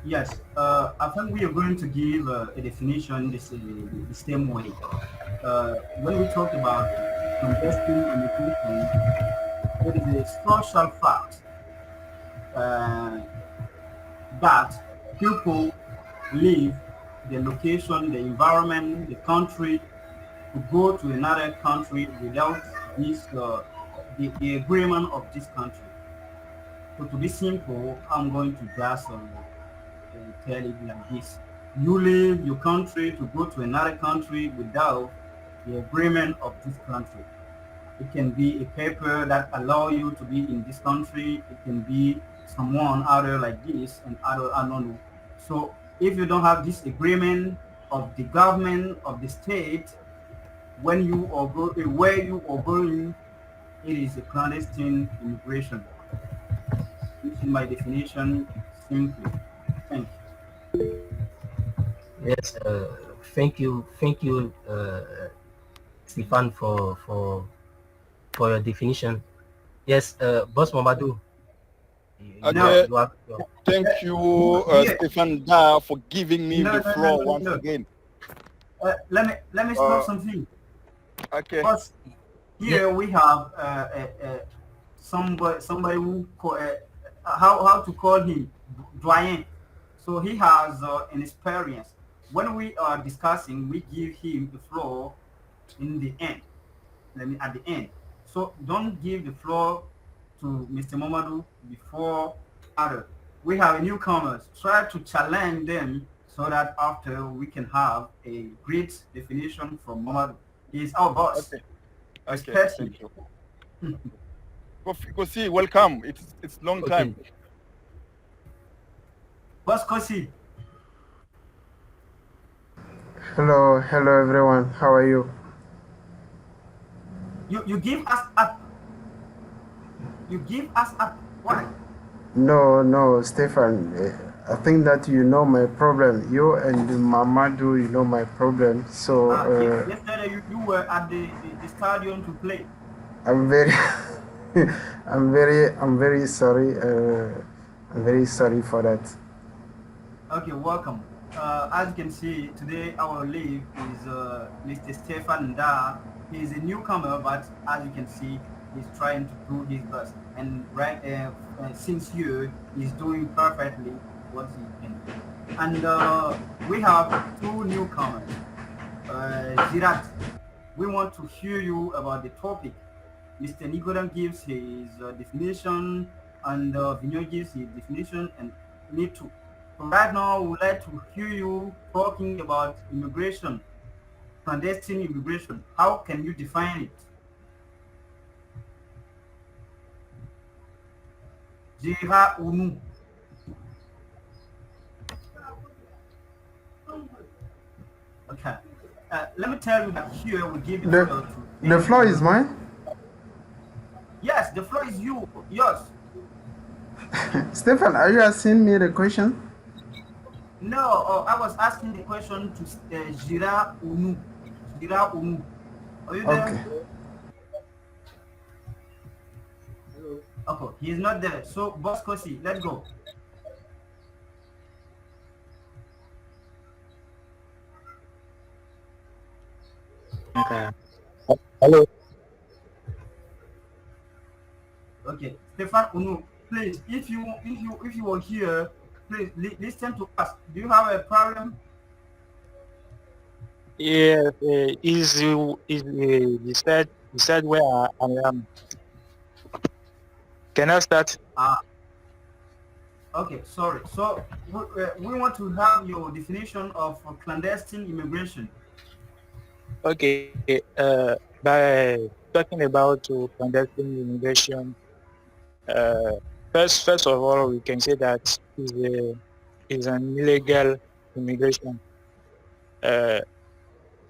Yes, I think we are going to give a definition the same way. When we talk about clandestine immigration, it is a social fact uh, that people leave the location, the environment, the country to go to another country without the agreement of this country. So to be simple, I'm going to just tell it like this. You leave your country to go to another country without the agreement of this country. It can be a paper that allow you to be in this country. It can be someone other like this and other I don't know. So if you don't have this agreement of the government of the state when you are where you are going, it is a clandestine immigration. This is my definition simply. Thank you. Yes, thank you, Stefan, for your definition. Yes, Boss Mamadou, No, Okay, you have thank you, here. Stefan Da, for giving me No, the no, no, floor no, once no. again. Let me stop Uh, something. okay, Because yeah, here we have somebody who how to call him doyen. So he has an experience. When we are discussing, we give him the floor in the end. Let me at the end. So don't give the floor to Mr. Momadou before other. We have newcomers. Try to challenge them so that after we can have a great definition from Momadou. He is our boss. okay, okay. Respect him. Thank you. Kosi, welcome. It's long okay. time. Boss Kosi, Hello, hello everyone. How are you? you give us up. You give us up. Why? No, no, Stefan. I think that you know my problem. You and Mamadou, you know my problem. So Yesterday you were at the stadium to play. I'm very, I'm very sorry. I'm very sorry for that. Okay, welcome. As you can see, today our lead is Mr. Stefan Da. He is a newcomer, but as you can see, he's trying to do his best. And right since you, he's doing perfectly what he can do. And we have two newcomers. Zirat, we want to hear you about the topic. Mr. Nigodam gives his definition, and Vigneault gives his definition, and me too. So right now, we would like to hear you talking about immigration, clandestine immigration. How can you define it? Jira Unu. Okay. Let me tell you that here we give the The floor to the floor is mine. Yes, the floor is yours. Stefan, are you asking me the question? No, I was asking the question to Jira Unu. Jira Unu. Are you Okay. there? Okay, he's not there. So, Boss Kosi, let's go. Okay. Hello. Okay, Stefan Unu, please, if you were here, please listen to us. Do you have a problem? Yeah, he said where I am. Can I start? Ah, okay, sorry. So we want to have your definition of clandestine immigration. Okay. By talking about clandestine immigration, uh, first of all, we can say that is an illegal immigration. Uh,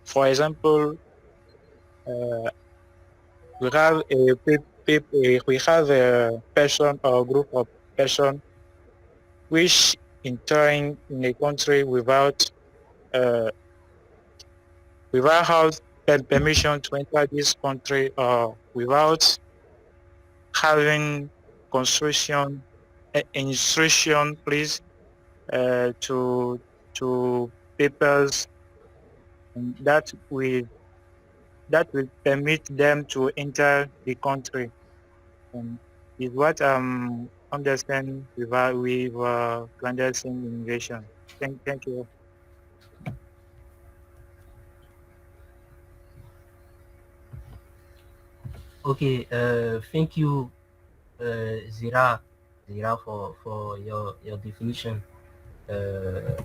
for example, uh, we have a person or group of person which entering in a country uh, without house permission to enter this country or without having construction instruction, please, to papers that will permit them to enter the country. Is what I'm understanding with clandestine immigration. Thank you. Okay, thank you, Zira, for your definition. Uh,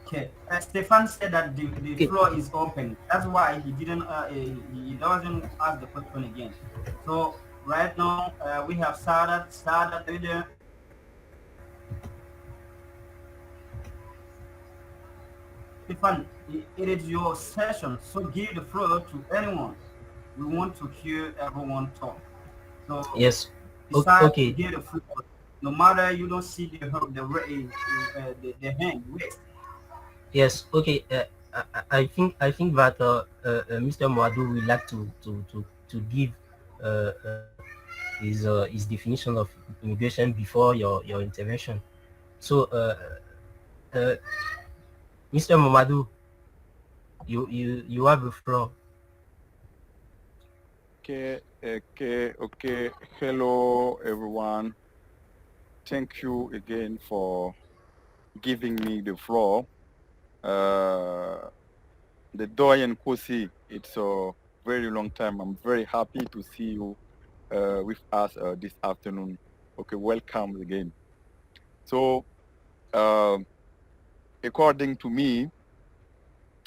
Okay. Stefan said that the okay, floor is open. That's why he didn't. He doesn't ask the question again. So right now we have Sadat. Sadat, are you there? Stefan, it is your session, so give the floor to anyone. We want to hear everyone talk. So yes, decide to okay, give the floor. No matter you don't see the hand raised. yes, okay. I think that Mr. Mwadu would like to give his definition of immigration before your intervention. So, uh, Mr. Mamadou, you have the floor. Okay. Hello, everyone. Thank you again for giving me the floor. The Doyen Kosi, it's a very long time. I'm very happy to see you with us this afternoon. Okay, welcome again. So, according to me,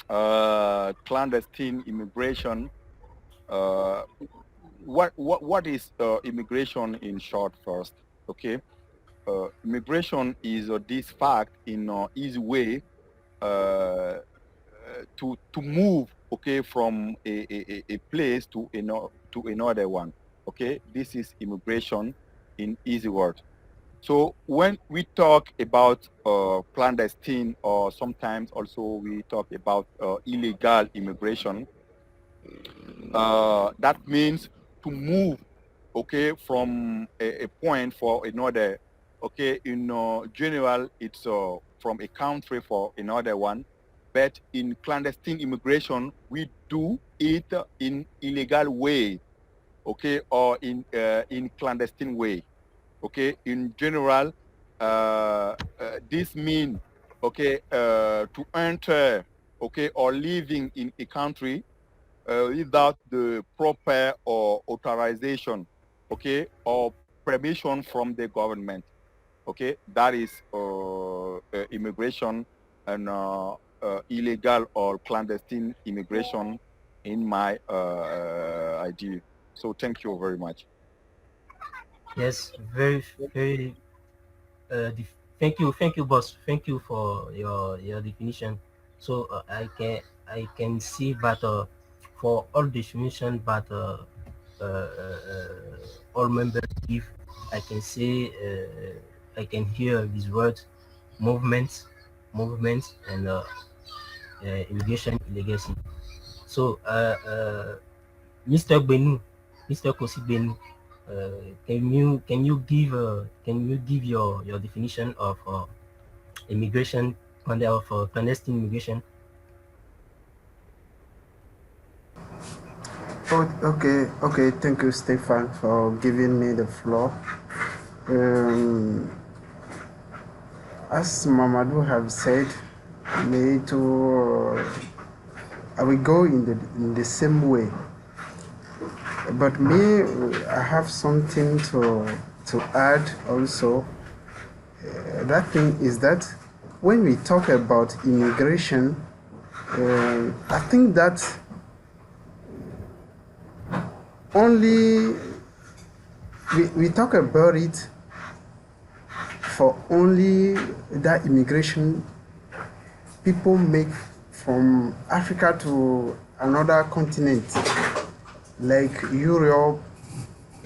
clandestine immigration, uh, what is immigration in short first? Okay, immigration is this fact in easy way to move, okay, from a place to another one. Okay, this is immigration in easy word. So when we talk about clandestine, or sometimes also we talk about illegal immigration, that means to move, okay, from a point for another. Okay, in general, it's from a country for another one. But in clandestine immigration, we do it in illegal way, okay, or in clandestine way. Okay, in general, this means, okay, to enter, okay, or living in a country without the proper or authorization, okay, or permission from the government. Okay, that is immigration and illegal or clandestine immigration in my idea. So thank you very much. Yes, very. Thank you, boss. Thank you for your definition. So I can see that for all definition that all members give, I can say I can hear these words: movements, and immigration illegacy. So, Mr. Benu, Mr. Kosi Benu, can you give your definition of immigration, of clandestine immigration? Oh, okay. Thank you, Stefan, for giving me the floor. Um, as Mamadou have said, me too. I will go in the same way. But me, I have something to add also. That thing is that when we talk about immigration, I think that only we talk about it for only that immigration people make from Africa to another continent, like Europe,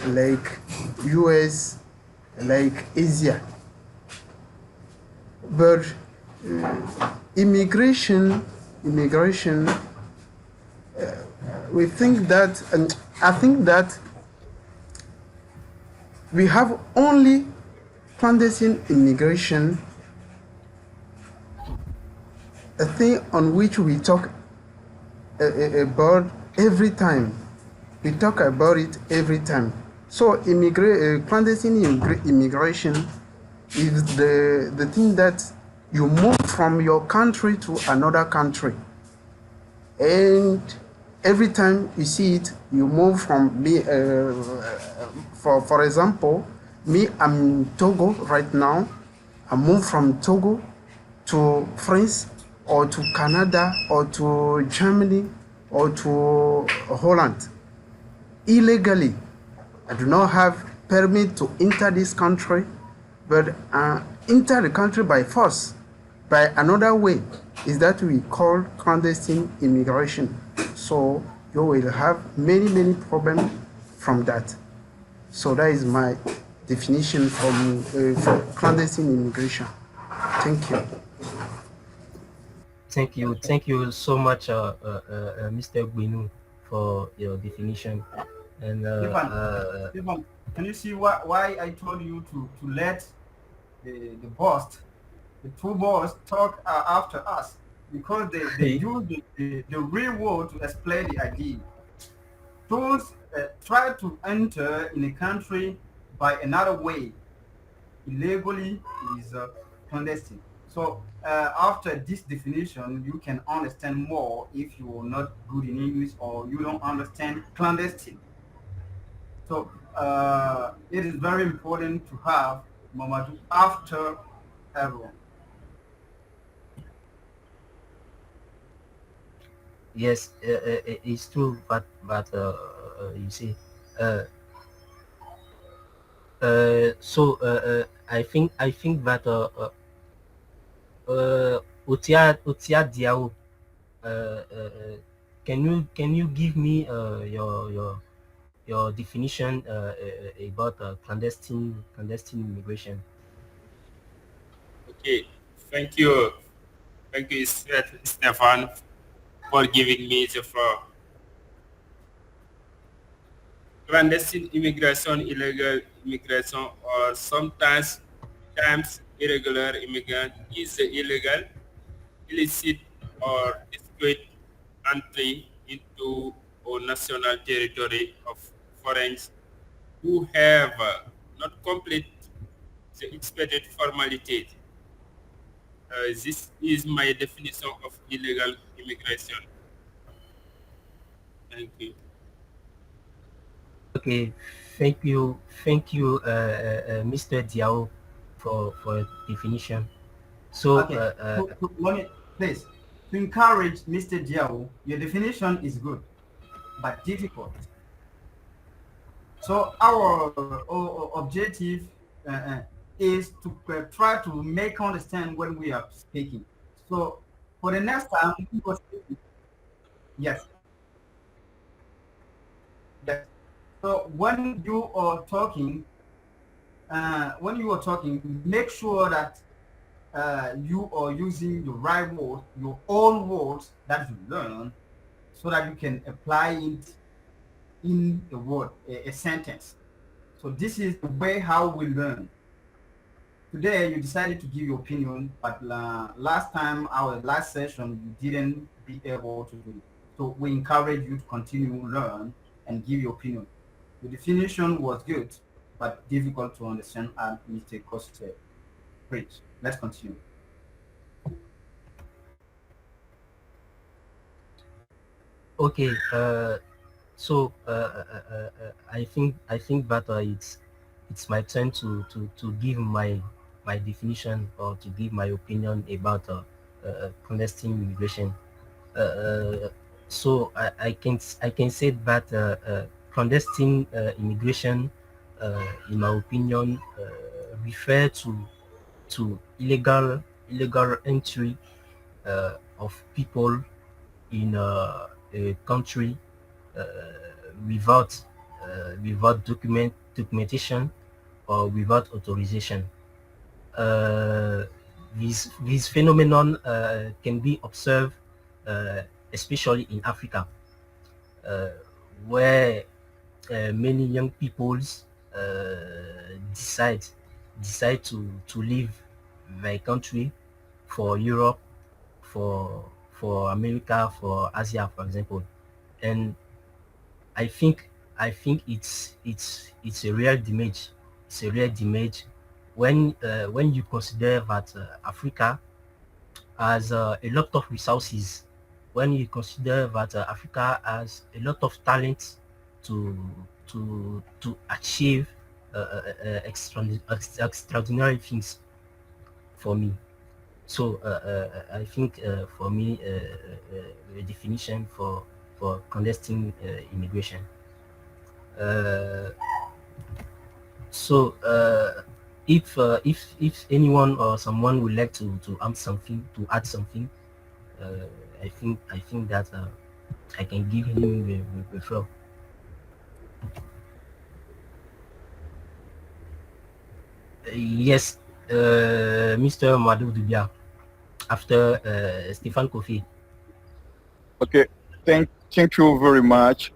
like US, like Asia. But immigration immigration, we think that, and I think that we have only clandestine immigration, a thing on which we talk about every time. We talk about it every time. So clandestine immigration is the thing that you move from your country to another country. And every time you see it, you move from me, for example, me, I'm in Togo right now. I move from Togo to France or to Canada or to Germany or to Holland illegally. I do not have permit to enter this country, but enter the country by force, by another way, is that we call clandestine immigration. So you will have many problems from that. So that is my definition for clandestine immigration. Thank you. Thank you so much, Mr. Gwinu, for your definition. And Stephen, can you see why I told you to let the boss, the two boss, talk after us? Because they use the real word to explain the idea. Those try to enter in a country by another way illegally is clandestine. So after this definition, you can understand more if you are not good in English or you don't understand clandestine. So it is very important to have Mamadou after everyone. yes, it's true, but you see, so I think that Utia Diao, can you give me your definition about clandestine immigration? Okay, thank you. Thank you, Stefan, for giving me the floor. Clandestine immigration, illegal immigration, or sometimes irregular immigrant is illegal, illicit, or discreet entry into or national territory of foreigners who have not complete the expected formalities. This is my definition of illegal immigration. Thank you. Okay, thank you, Mr. Diao, for definition. So, Okay, let me please to encourage Mr. Diao. Your definition is good, but difficult. So our objective is to try to make understand when we are speaking. So for the next time, we will speak. Yes, yes. So when you are talking, make sure that you are using the right words, your own words that you learn, so that you can apply it in a word, a sentence. So this is the way how we learn. Today you decided to give your opinion, but last time, our last session, you didn't be able to do it. So we encourage you to continue learn and give your opinion. The definition was good, but difficult to understand, and Mr. Coste. Great. Let's continue. okay, so I think that it's my turn to give my definition or to give my opinion about clandestine immigration. So I can say that clandestine immigration, in my opinion, refer to illegal entry of people in a country uh, without documentation or without authorization. This phenomenon can be observed especially in Africa, uh, where many young peoples decide to leave their country for Europe, for America, for Asia, for example. And I think it's a real damage. It's a real damage when you consider that Africa has a lot of resources. When you consider that Africa has a lot of talent to to achieve extraordinary things for me. So I think for me, the definition for clandestine immigration. Uh, so if anyone or someone would like to add something, uh, I think that I can give him the floor. Yes, Mr. Madou Dubia, after Stefan Kofi. Okay, thank you very much.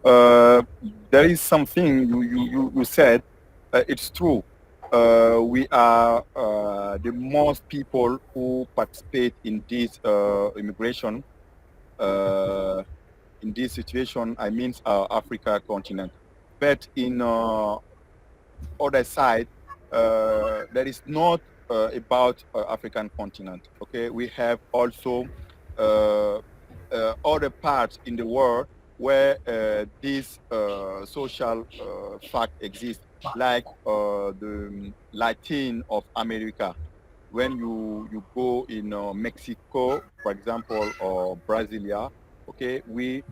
There is something you said. It's true. We are the most people who participate in this immigration. In this situation, I mean Africa continent. But in other side, that is not about African continent. Okay, we have also uh, other parts in the world where this social fact exists, like the Latin of America. When you go in Mexico, for example, or Brasilia, okay, we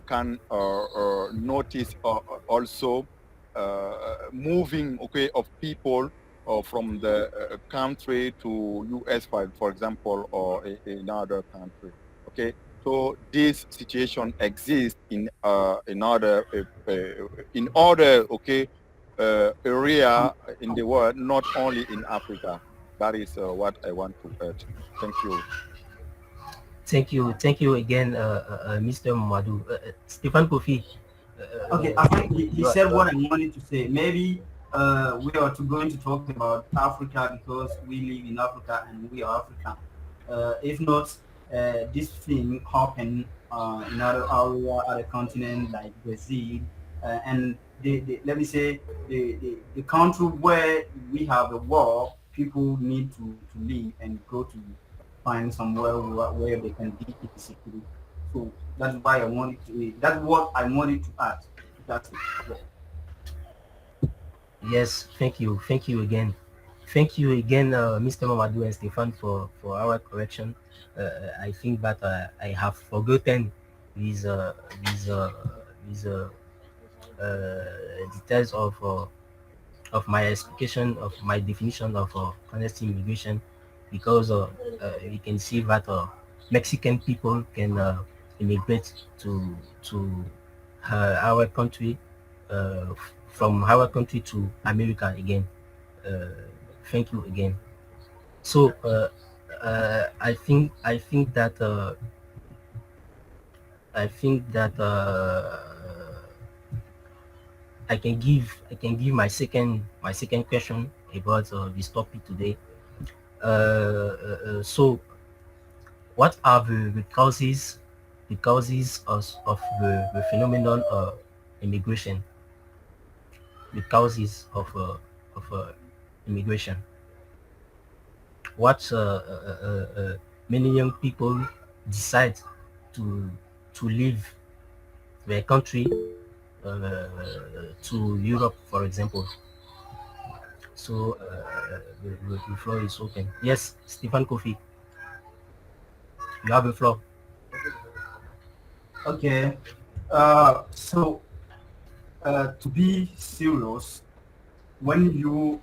can notice also moving, okay, of people from the country to US, for example, or another country. Okay, so this situation exists in other okay area in the world, not only in Africa. That is what I want to add. Thank you. Thank you again, Mr. Madou. Stefan Kofi. Okay, I think he said You are, what I wanted to say. Maybe we are going to talk about Africa because we live in Africa and we are African. If not, this thing happen in other area, other continent like Brazil, and let me say the country where we have a war, people need to leave and go to find somewhere where they can be in security. So that's why I wanted to. That's what I wanted to add. That's it. Yeah. yes, thank you again. Thank you again, Mr. Mamadou and Stefan for our correction. I think that I have forgotten these these uh, these details of my explication of my definition of clandestine immigration, because you can see that Mexican people can immigrate to our country, from our country to America again. Uh, Thank you again. So I think that I think that I can give my second question about this topic today. So what are the causes of the phenomenon immigration, the causes of immigration? What many young people decide to leave their country to Europe, for example. So the floor is open. Yes, Stephen Kofi, you have the floor. Okay. So to be serious, when you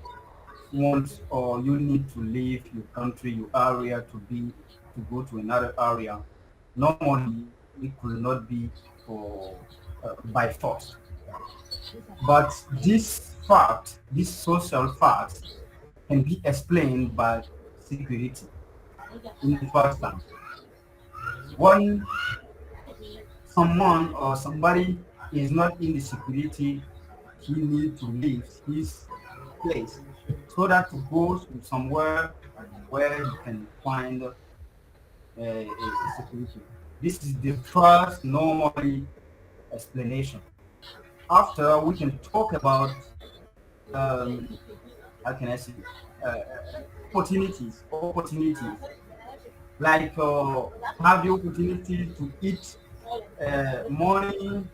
want or you need to leave your country, your area to go to another area, normally it could not be for by force. But this social fact, can be explained by security in the first time. When someone or somebody is not in the security, he need to leave his place so that to go to somewhere where he can find a security. This is the first normally explanation. After we can talk about how can I say opportunities like have the opportunity to eat morning,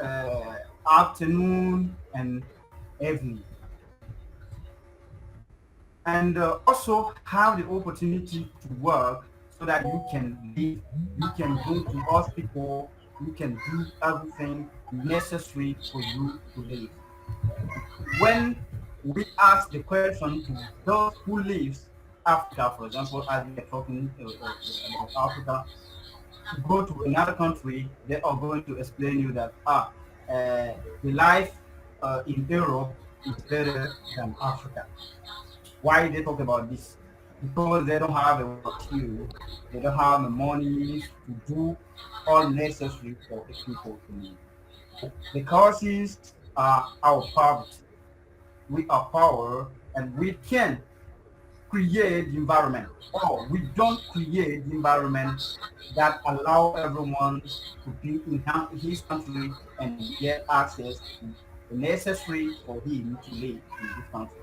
uh, afternoon, and evening, and also have the opportunity to work so that you can live, you can go to hospital, you can do everything necessary for you to live. When we ask the question to those who lives Africa, for example, as we are talking about Africa, to go to another country, they are going to explain you that the life in Europe is better than Africa. Why they talk about this? Because they don't have a work to, they don't have the money to do all necessary for the people to live. The causes are our poverty. We are power and we can create the environment, or we don't create the environment that allow everyone to be in his country and get access to the necessary for him to live in this country.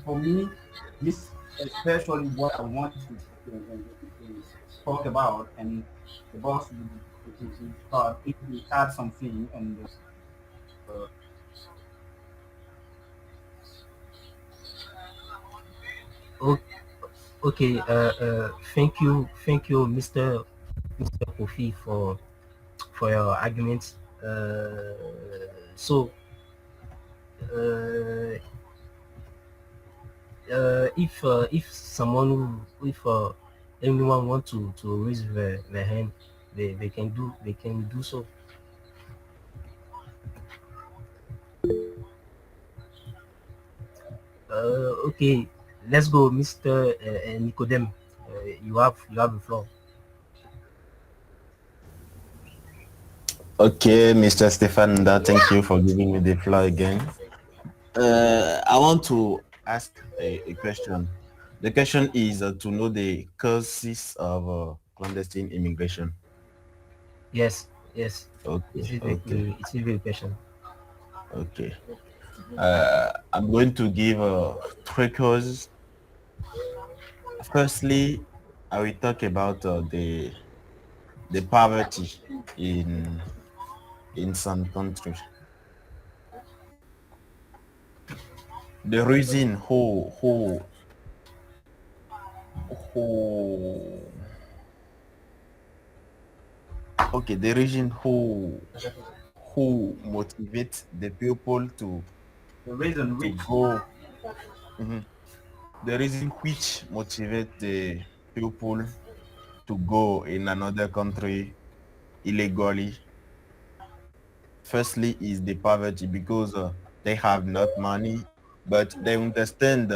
For me, this especially what I want talk about, and the boss will start if we add something and uh, O- Okay, thank you, Mr. Kofi, for your arguments. So, uh, if someone if anyone want to raise their hand, they can do so. Okay, let's go, Mr. Nicodem. You have the floor. Okay, Mr. Stefan, thank you for giving me the floor again. I want to ask a question. The question is to know the causes of clandestine immigration. Yes, yes. Okay, okay, It's a very question. okay. I'm going to give three causes. Firstly, I will talk about the poverty in some countries. The reason who okay, the reason who motivates the people the reason to which go. Mhm. The reason which motivate the people to go in another country illegally, firstly, is the poverty, because they have not money, but they understand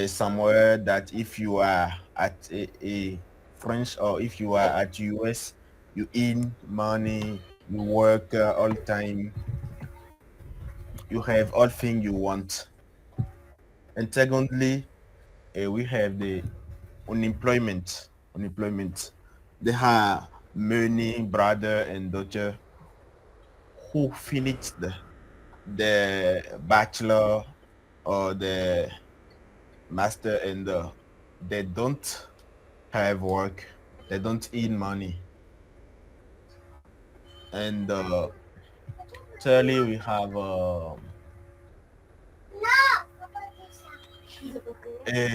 somewhere that if you are at a French, or if you are at US, you earn money, you work all time, you have all thing you want. And secondly, we have the unemployment. There are many brother and daughter who finished the bachelor or the master, and they don't have work, they don't earn money. And thirdly, we have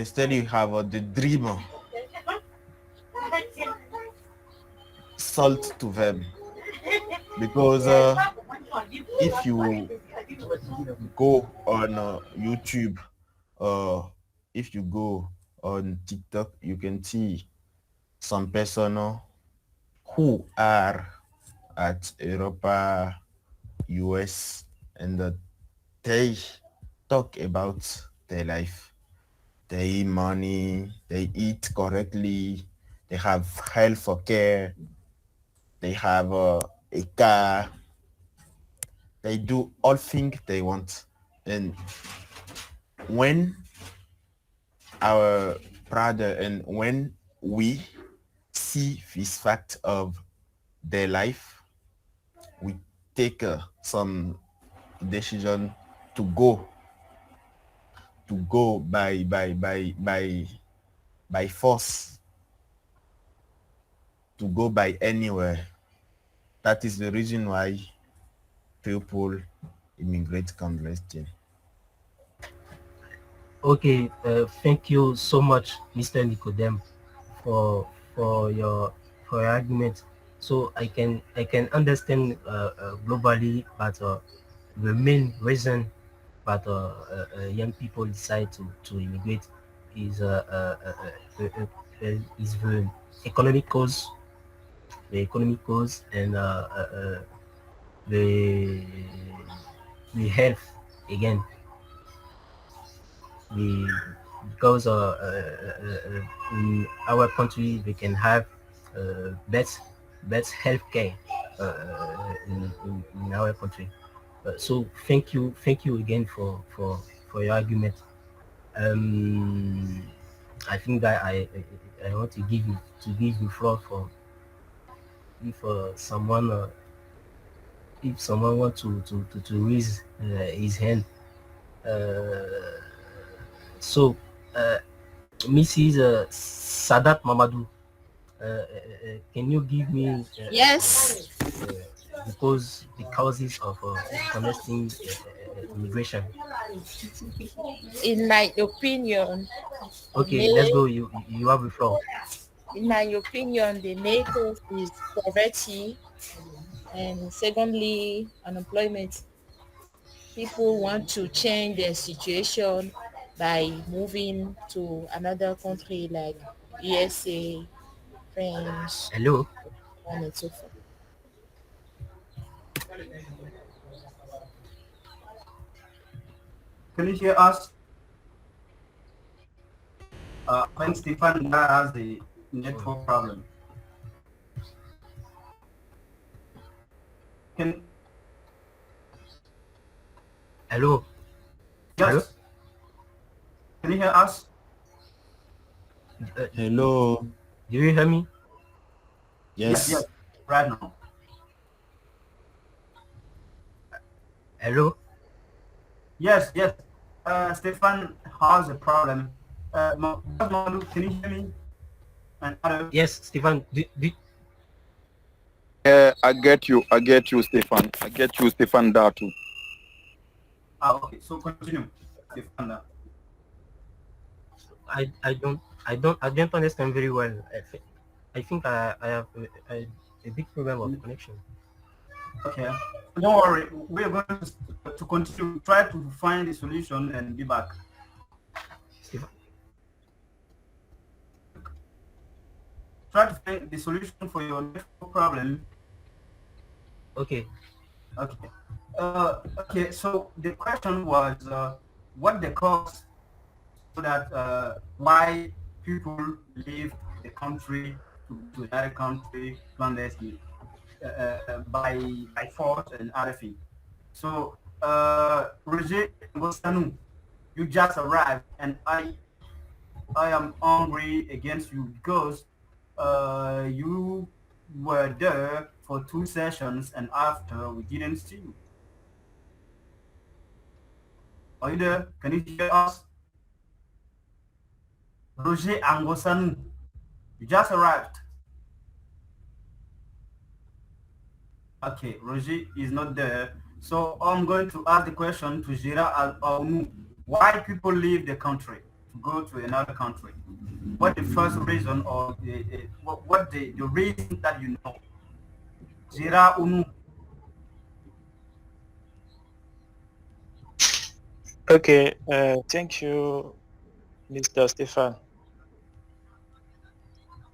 still you have the dream sold to them, because if you go on YouTube, uh, if you go on TikTok, you can see some person who are at Europa, US, and they talk about their life. They eat money, they eat correctly, they have health care, they have a car, they do all things they want. And when our brother and when we see this fact of their life, we take some decision to go by force, to go by anywhere. That is the reason why people immigrate clandestine. Okay, thank you so much, Mr. Nicodem, for for your for your argument. So I can understand globally that the main reason that young people decide to immigrate is is economic cause, the economic cause, and the the health again. We because in our country we can have best healthcare in our country. So thank you again for your argument. Um, I think that I want to give you floor for if someone want to raise his hand. Uh, so Mrs. Sadat Mamadou, can you give me Yes, the causes of clandestine immigration? in my opinion, the Okay, let's main, go. You have the floor. in my opinion, the main cause is poverty, and secondly, unemployment. People want to change their situation by moving to another country like USA, France, Hello. and so forth. Can you hear us? I think Stefan has the network problem. Can Hello. Hello. yes? Can you hear us? Hello. Do you hear me? Yes, Yes. right now. Hello. Yes. Stefan has a problem. Manu, can you hear me? And other. Yes, Stefan. Yeah, I get you, Stefan. I get you, Stefan, that too. Okay. So continue, Stefan. I don't understand very well. I think I have a big problem of connection. Okay. Don't worry. We are going to continue. Try to find a solution and be back. Stefan. Try to find the solution for your network problem. Okay. Okay. Okay. So the question was, what the cause so that why people leave the country to another country clandestinely by force and other things. So Roger Bostanu, you just arrived, and I am angry against you because you were there for 2 sessions, and after we didn't see you. Are you there? Can you hear us? Roger Angosanu, you just arrived. Okay, Roger is not there. So I'm going to ask the question to Jira Al-Aunu. Why people leave the country to go to another country? What the first reason or what the reason that you know? Jira Unu. Okay, thank you, Mr. Stefan.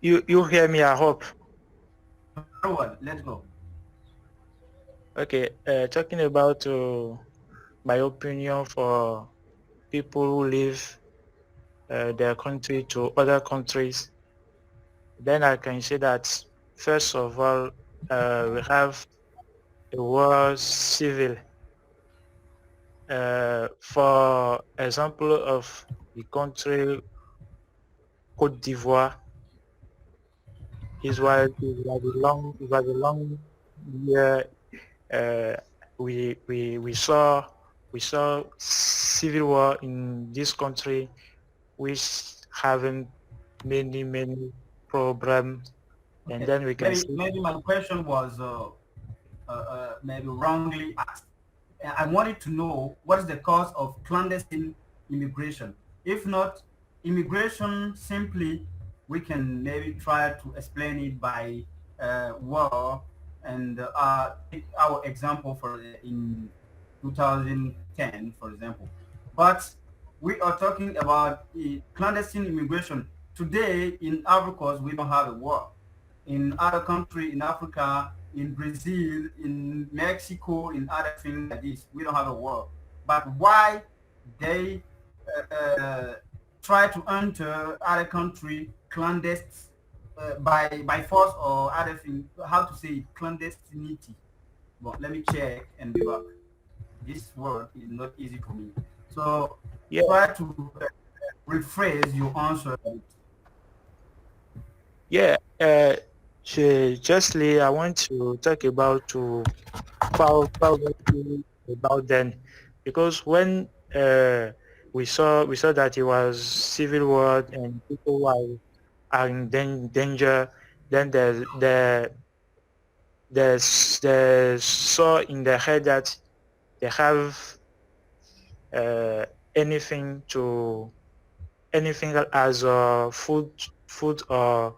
You hear me, I hope. Forward, let's go. Okay, talking about my opinion for people who leave their country to other countries. then I can say that first of all, we have a war civil. For example of the country Cote d'Ivoire, it was a long year. Uh, we saw civil war in this country, which having many problems, and Okay, then we can see. maybe my question was maybe wrongly asked. I wanted to know what is the cause of clandestine immigration. If not immigration, simply we can maybe try to explain it by war, and take our example for in 2010, for example. But we are talking about clandestine immigration. Today in Africa, we don't have a war. In other countries in Africa, in Brazil, in Mexico, in other things like this, we don't have a war. But why they try to enter other country clandestine, by force or other thing? How to say it? Clandestinity? Well, let me check and be back. This word is not easy for me. So Yeah, try to rephrase your answer. yeah. Justly, I want to talk about to poverty about then, because when we saw that it was civil war and people are in danger, then they saw in their head that they have uh, anything to anything as food or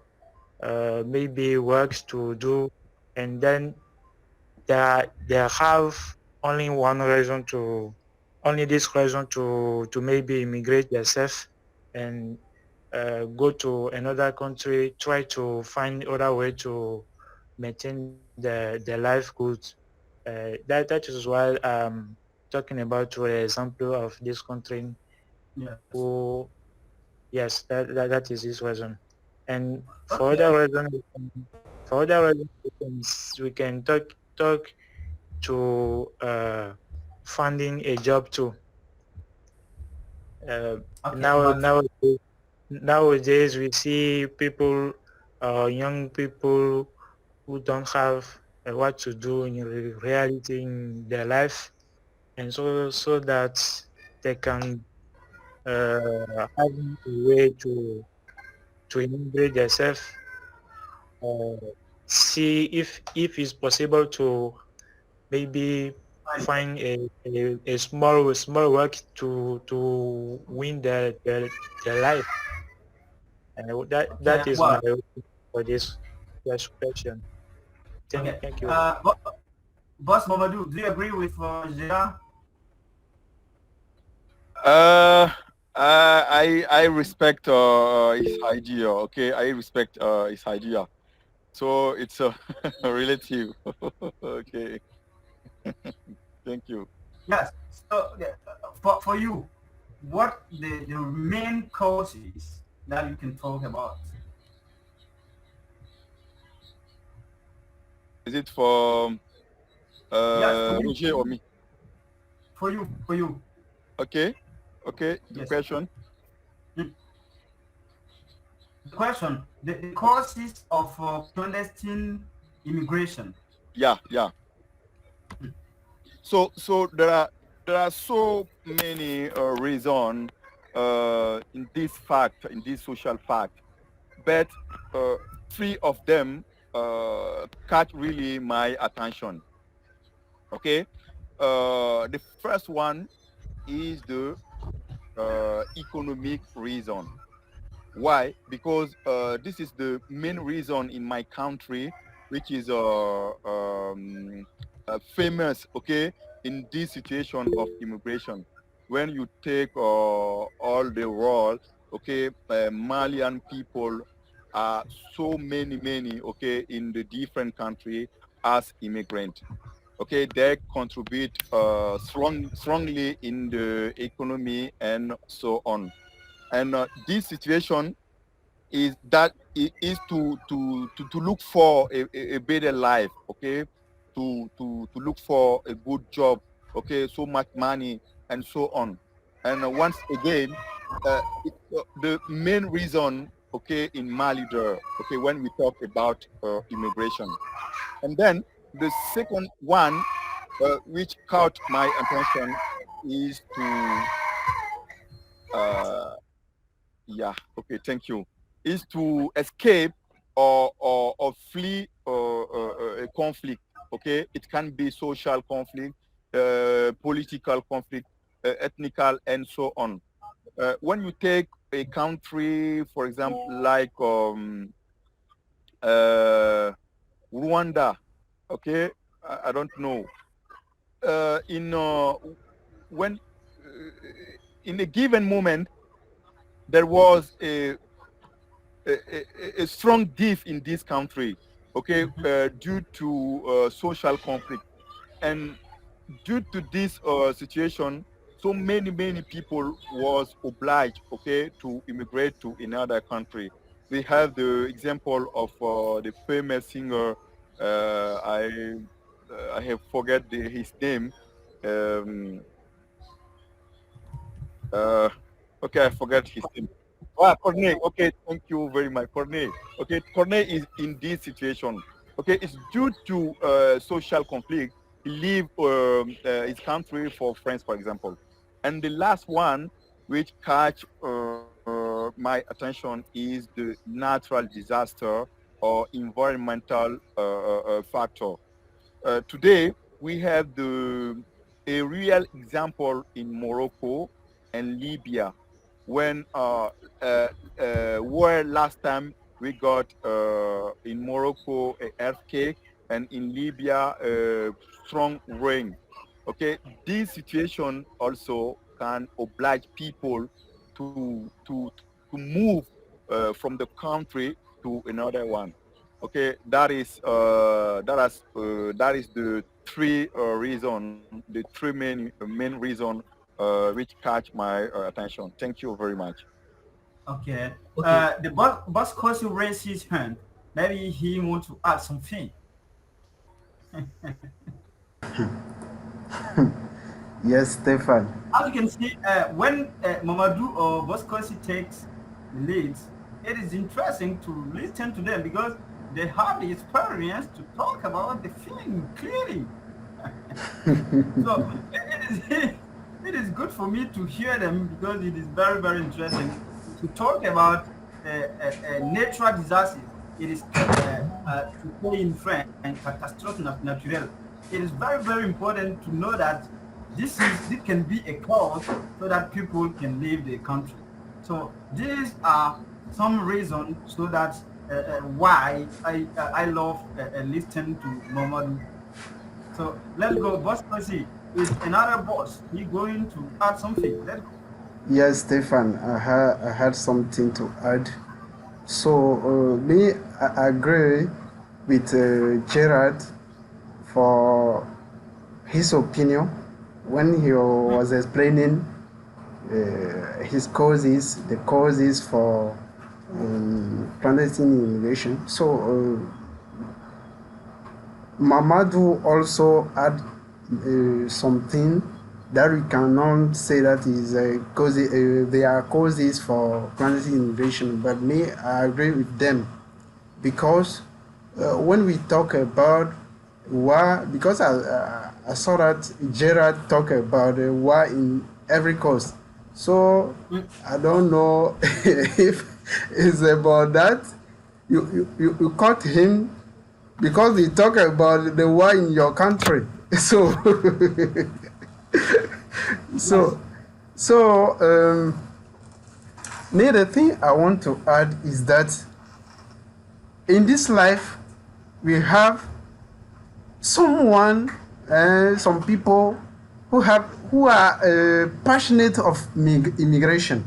maybe works to do, and then they have only one reason to only this reason to maybe immigrate themselves and go to another country, try to find other way to maintain their life goods. That is why I'm talking about the example of this country Yes. who, yes, that is his reason. And for Okay. other reason, we can talk to finding a job too. Uh, Okay. now But nowadays we see people, young people who don't have what to do in reality in their life, and so that they can have a way to integrate themselves, uh, see if it's possible to maybe fine. find a small work to win their life. And Okay. that is my Well. opinion for this question. Okay. Thank you. Boss Mamadou, do you agree with Gerard? Uh, I respect his idea. Okay, I respect his idea. So it's relative. Okay, thank you. Yes. So for you, what the main causes that you can talk about? Is it for Yes, for you, Roger or me? for you. Okay, okay. The Yes. question. The question, the causes of clandestine immigration. Yeah, yeah. So there are so many reasons in this fact, in this social fact, but uh, three of them catch really my attention. Okay, the first one is the economic reason. Why? Because this is the main reason in my country, which is famous, okay, in this situation of immigration. When you take all the world, okay, Malian people are so many, okay, in the different country as immigrant. Okay, they contribute strongly in the economy and so on. And this situation is to look for a better life, okay, to look for a good job, okay, so much money and so on. And once again, the main reason, okay, in Mali there, okay, when we talk about immigration. And then the second one, which caught my attention, is to uh, yeah, okay, thank you, is to escape or flee a conflict. Okay, it can be social conflict, political conflict, ethnical, and so on. When you take a country, for example, like uh, Rwanda, okay, I don't know, in when in a given moment there was a strong diff in this country, okay, due to social conflict. And due to this situation, so many people was obliged, okay, to immigrate to another country. We have the example of the famous singer, I have forget his name. Um, uh, okay, I forgot his name. Ah, Cornet. Okay, thank you very much, Cornet. Okay, Cornet is in this situation. Okay, it's due to social conflict. He leave his country for France, for example. And the last one, which catch my attention, is the natural disaster or environmental factor. Today, we have a real example in Morocco and Libya when where last time we got in Morocco a earthquake and in Libya strong rain. Okay, this situation also can oblige people to move from the country to another one. Okay, that is the three reason, the three main reason which catch my attention. Thank you very much. Okay. Okay. The boss calls you raise his hand. Maybe he want to add something. Yes, Stefan. As you can see, when Mamadou or Boscosi takes the leads, it is interesting to listen to them because they have the experience to talk about the feeling clearly. So it is it is good for me to hear them because it is very interesting to talk about natural disasters. It is to say in French catastrophe naturelle. It is very important to know that this can be a cause so that people can leave the country. So these are some reasons so that why I love listening to Mohammed. So let's go, boss. Percy is another boss. He going to add something. Let's go. Yes, Stefan, I had something to add. So, me, I agree with Gerard for his opinion when he was explaining his causes, the causes for clandestine immigration. So, Mamadou also add something that we cannot say that is they are causes for clandestine immigration, but me, I agree with them because when we talk about war, because I saw that Gerard talk about war in every coast, so I don't know if it's about that. You caught him because he talk about the war in your country. So Yes. so me, the thing I want to add is that in this life we have someone, some people who are passionate of immigration.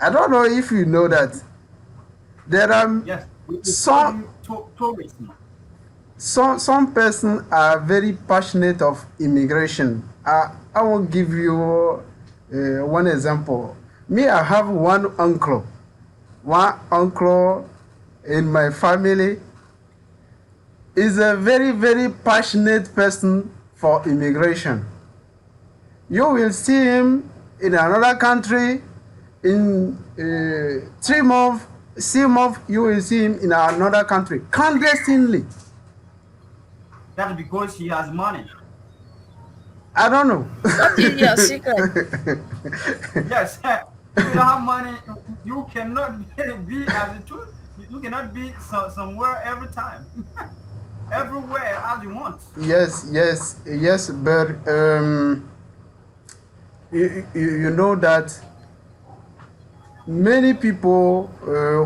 I don't know if you know that there are Yes. We call some them tourism. some person are very passionate of immigration. I will give you one example. Me, I have one uncle. one uncle in my family is a very, very passionate person for immigration. You will see him in another country in 3 months, 6 months, you will see him in another country clandestinely. That's because he has money. I don't know. What is your secret? Yes, if you don't have money, you cannot be as a truth. You cannot be somewhere every time, everywhere as you want. Yes, but you know that many people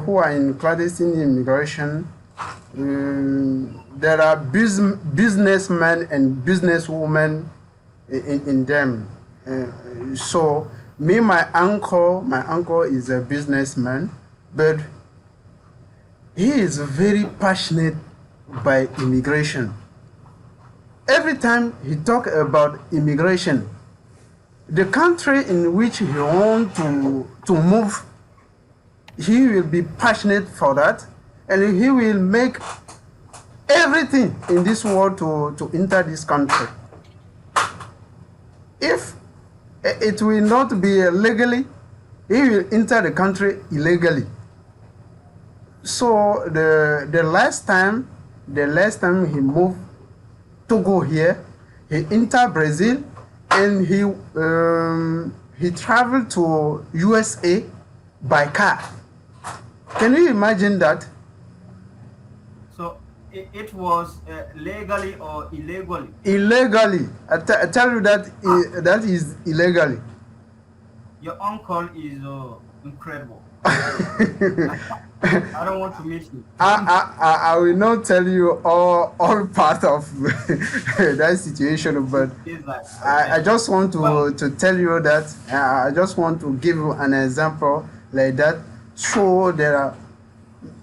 who are in clandestine immigration, there are businessmen and businesswomen in them. So my uncle is a businessman, but he is very passionate by immigration. Every time he talk about immigration, the country in which he want to move, he will be passionate for that, and he will make everything in this world to enter this country. If it will not be legally, he will enter the country illegally. So the last time he moved to go here, he entered Brazil, and he traveled to USA by car. Can you imagine that? So it was legally or illegally? Illegally. I tell you that that is illegally. Your uncle is incredible. I don't want to meet you. I will not tell you all part of that situation, but It's like, I okay. just want Well, to tell you that I just want to give you an example like that. So there are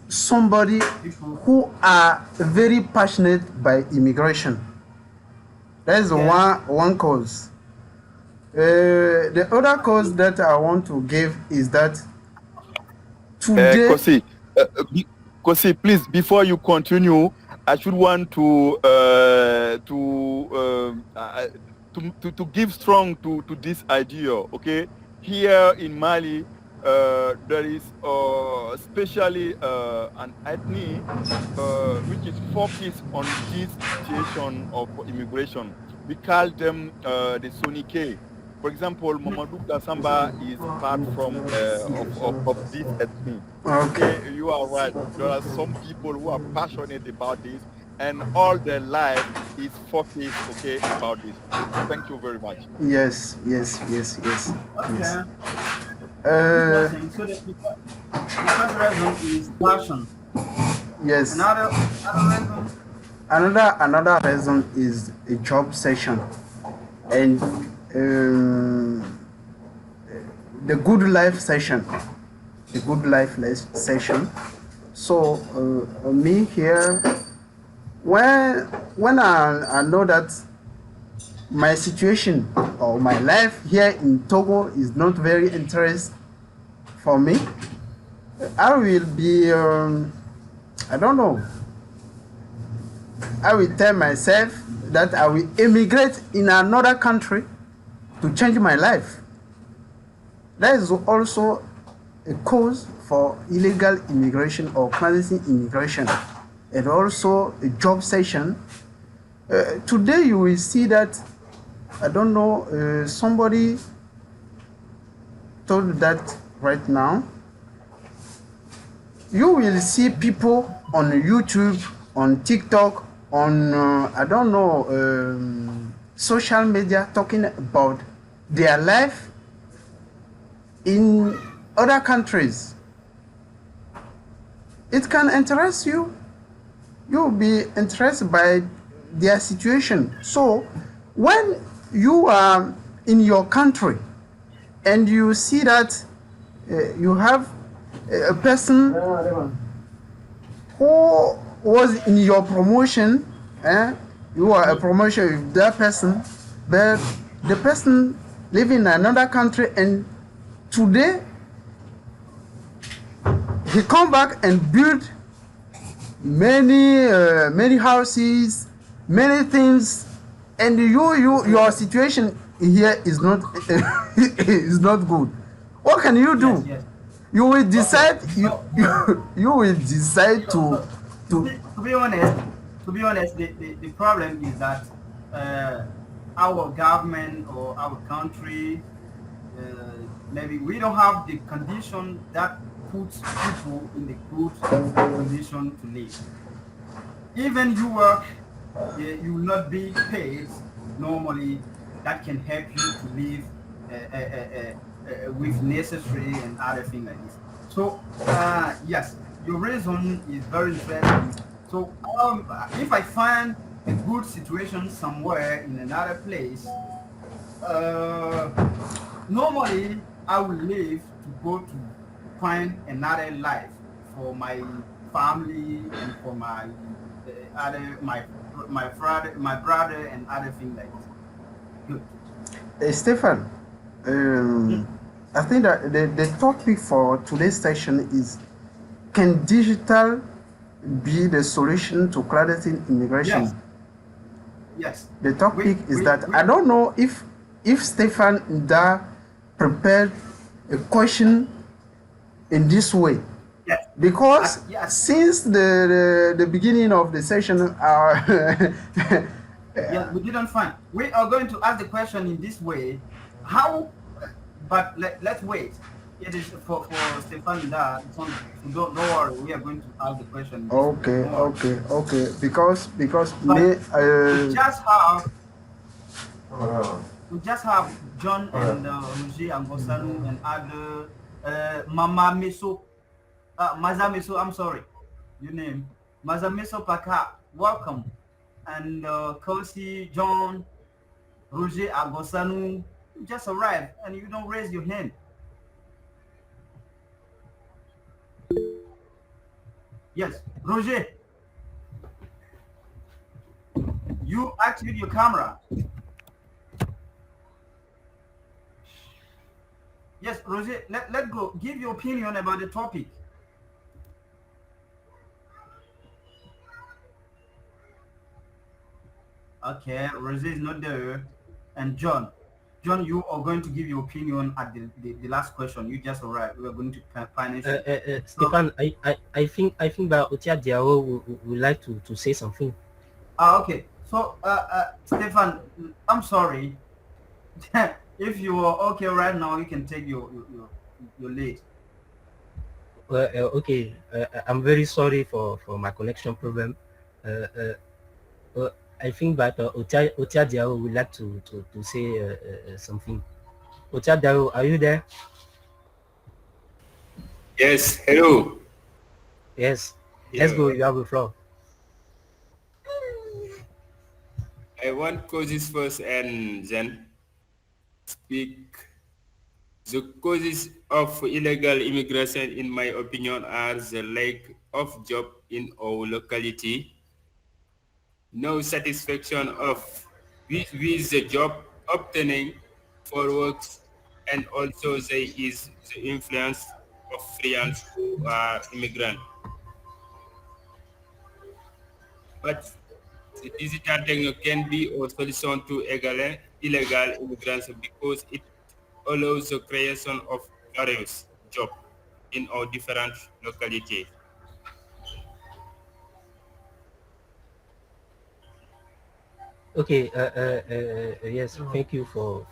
somebody people, who are very passionate by immigration. That is yes, one cause. The other cause that I want to give is that today. Kosi, please, before you continue, I should want to give strong to this idea. Okay, here in Mali, there is especially an ethnic which is focused on this situation of immigration. We call them the Sonike. For example, Mamadou Samba is part from of this ethnic. Okay. Okay, you are right. There are some people who are passionate about this, and all their life is focused, okay, about this. Thank you very much. Yes. okay, Uh, interesting. So the first reason is passion. yes. Another reason, Another reason is a job session, and the good life session. The good life session. So me here, when I know that my situation or my life here in Togo is not very interesting for me, I will be I don't know. I will tell myself that I will immigrate in another country to change my life. That is also a cause for illegal immigration or clandestine immigration, and also a job session. Today you will see that, I don't know, somebody told that right now. You will see people on YouTube, on TikTok, on I don't know, social media talking about their life in other countries. It can interest you. You'll be interested by their situation. So when you are in your country and you see that you have a person who was in your promotion, you are a promotion with that person, but the person live in another country, and today he come back and build many houses, many things, and your situation here is not is not good. What can you do? Yes, yes. You will decide. Okay. You will decide So, to. to be honest, the problem is that uh, our government or our country, maybe we don't have the condition that puts people in the good condition to live. Even you work, you will not be paid normally. That can help you to live with necessary and other things like this. So yes, your reason is very interesting. So if I find a good situation somewhere in another place, uh, normally I will leave to go to find another life for my family and for my other my brother and other things like this. Good. Stefan, Mm. I think that the topic for today's session is, can digital be the solution to clandestine Yes, immigration? yes. The topic is that I We don't know if Stefan Da prepared a question in this way, yes. because Yes, since the beginning of the session, yes, we didn't find. We are going to ask the question in this way. How, but let's wait. It is for Stefan Da. So don't worry. We are going to ask the question in this way. okay, Don't worry. okay, because But me we just have John and Roger and Gosanu and other Mama Meso, Maza Meso. I'm sorry, your name Maza Meso Paka. Welcome, and Kosi, John, Roger Agosanu. You just arrived and you don't raise your hand. Yes, Roger, you activate your camera. Yes, Roger, let go. Give your opinion about the topic. Okay, Roger is not there. And John. John, you are going to give your opinion at the last question. You just arrived. We are going to finish it. So, Stefan, I think that Otia Diao would like to say something. okay. So, Stefan, I'm sorry. If you are okay right now, you can take your lead. Okay, I'm very sorry for my connection problem. I think that Otia Diao would like to say something. Otia Diao, are you there? Yes, hello. Yes. Let's go. Yeah, You have the floor. I want causes first and then speak. The causes of illegal immigration, in my opinion, are the lack of job in our locality, no satisfaction of with the job obtaining for works, and also there is the influence of friends who are immigrant. But the digital technology can be a solution to illegal immigrants because it allows the creation of various jobs in our different localities. Okay. Yes. Thank you for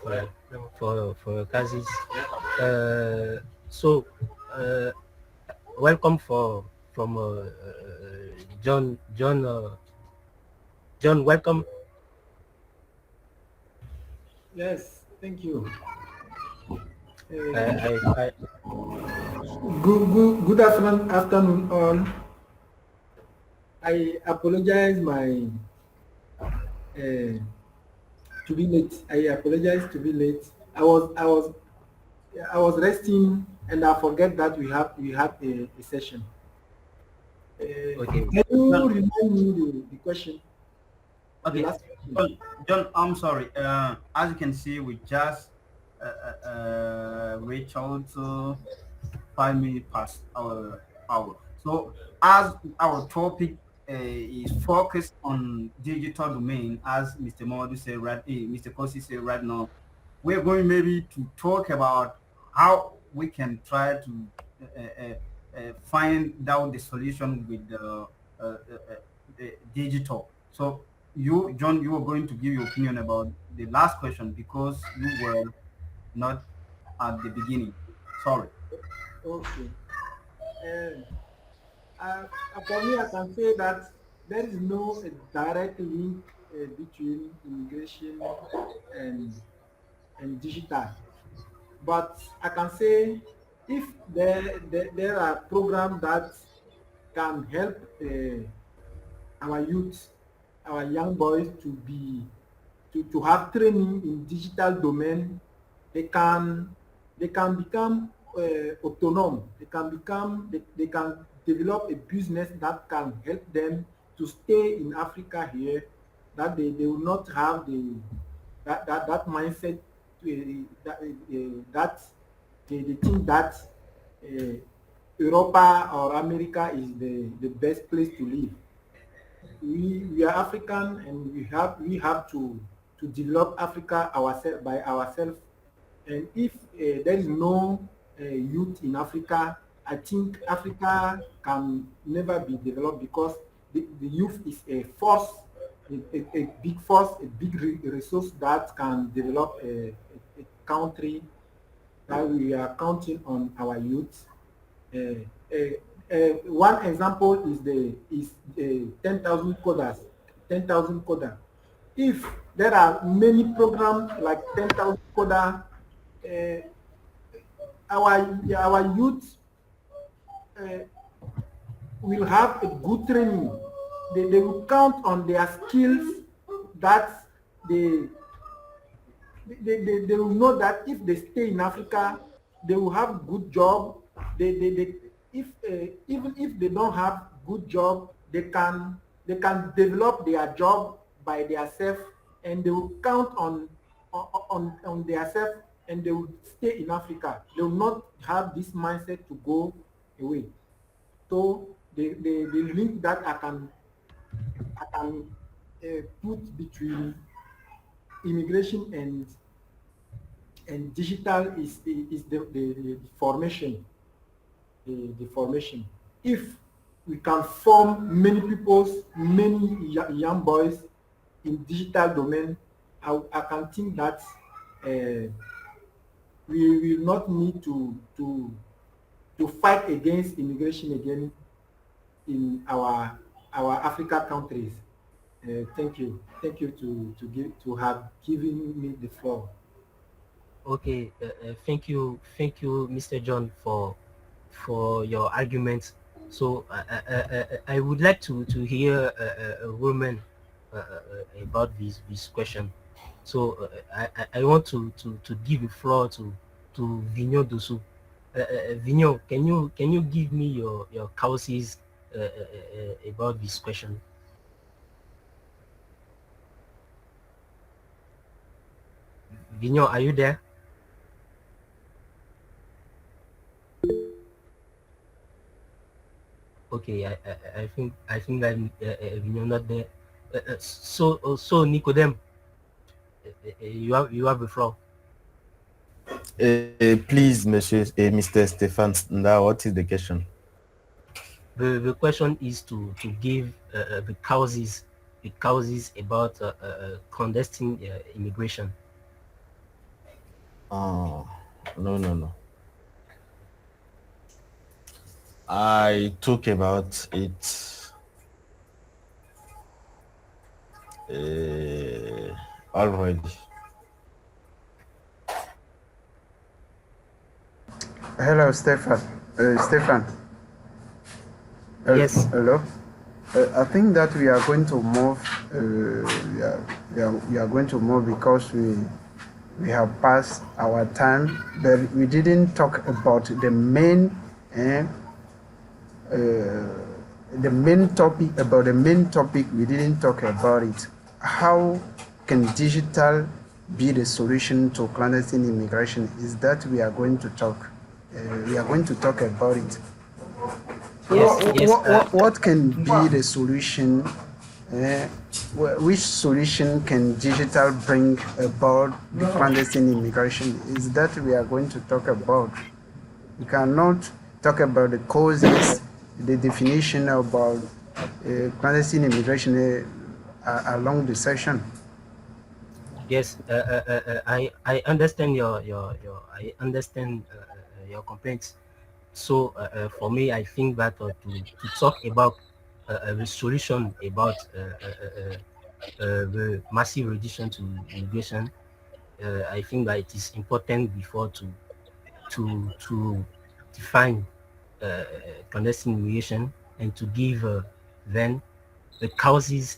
your cases. So, uh, welcome from John. John, welcome. Yes, thank you. I Good afternoon all. I apologize uh, to be late. I apologize to be late. I was resting and I forget that we have a session. okay. Can you John, remind me the question? The okay. last question. John, I'm sorry. As you can see, we just reach out to 5 minutes past our hour. So as our topic is focused on digital domain, as Mr. Modu said right, Mr. Kosi said right now, we're going maybe to talk about how we can try to find out the solution with the digital. So you, John, you are going to give your opinion about the last question because you were not at the beginning. Sorry. Okay. Uh, for me, I can say that there is no direct link between immigration and digital. But I can say if there are programs that can help our youth, our young boys to have training in digital domain, they can become autonomous. They can develop a business that can help them to stay in Africa here. That they will not have that mindset that they think that uh, Europa or America is the best place to live. We are African and we have to develop Africa ourselves by ourselves. And if there is no youth in Africa, I think Africa can never be developed because the youth is a force, a big force, a big resource that can develop a country. That we are counting on our youth. Uh, One example is the 10,000 coders, 10,000 coder. If there are many programs like 10,000 coder, uh, our youth uh, will have a good training. They will count on their skills that they they will know that if they stay in Africa, they will have good job. They if even if they don't have good job, they can develop their job by themselves, and they will count on themselves, and they will stay in Africa. They will not have this mindset to go away. So the link that I can put between immigration and digital is the formation, the formation. If we can form many people's, many young boys in digital domain, I can think that uh, we will not need to fight against immigration again in our Africa countries. Thank you to have given me the floor. Okay, thank you, Mr. John, for your arguments. So I would like to hear a woman about this question. So I want to give the floor to Vigno Dosu. Vigno, can you give me your causes about this question? Vigno, are you there? Okay, I think I'm not there. So Nicodem, you have the floor. Please, Monsieur, Mr. Stefan, now what is the question? The question is to give the causes about clandestine immigration. Oh, no. I talk about it already. Hello, Stefan. Stefan. Yes. Hello. I think that we are going to move. We are going to move because we have passed our time, but we didn't talk about the main topic. About the main topic, we didn't talk about it. How can digital be the solution to clandestine immigration? Is that we are going to talk. We are going to talk about it. Yes, yes. What can be the solution? Uh, which solution can digital bring about the clandestine immigration? Is that we are going to talk about? We cannot talk about the causes, the definition about clandestine immigration along the session. Yes, I understand your I understand your complaints. So for me, I think that to talk about the solution about the massive reduction to immigration, I think that it is important before to define clandestine immigration and to give then the causes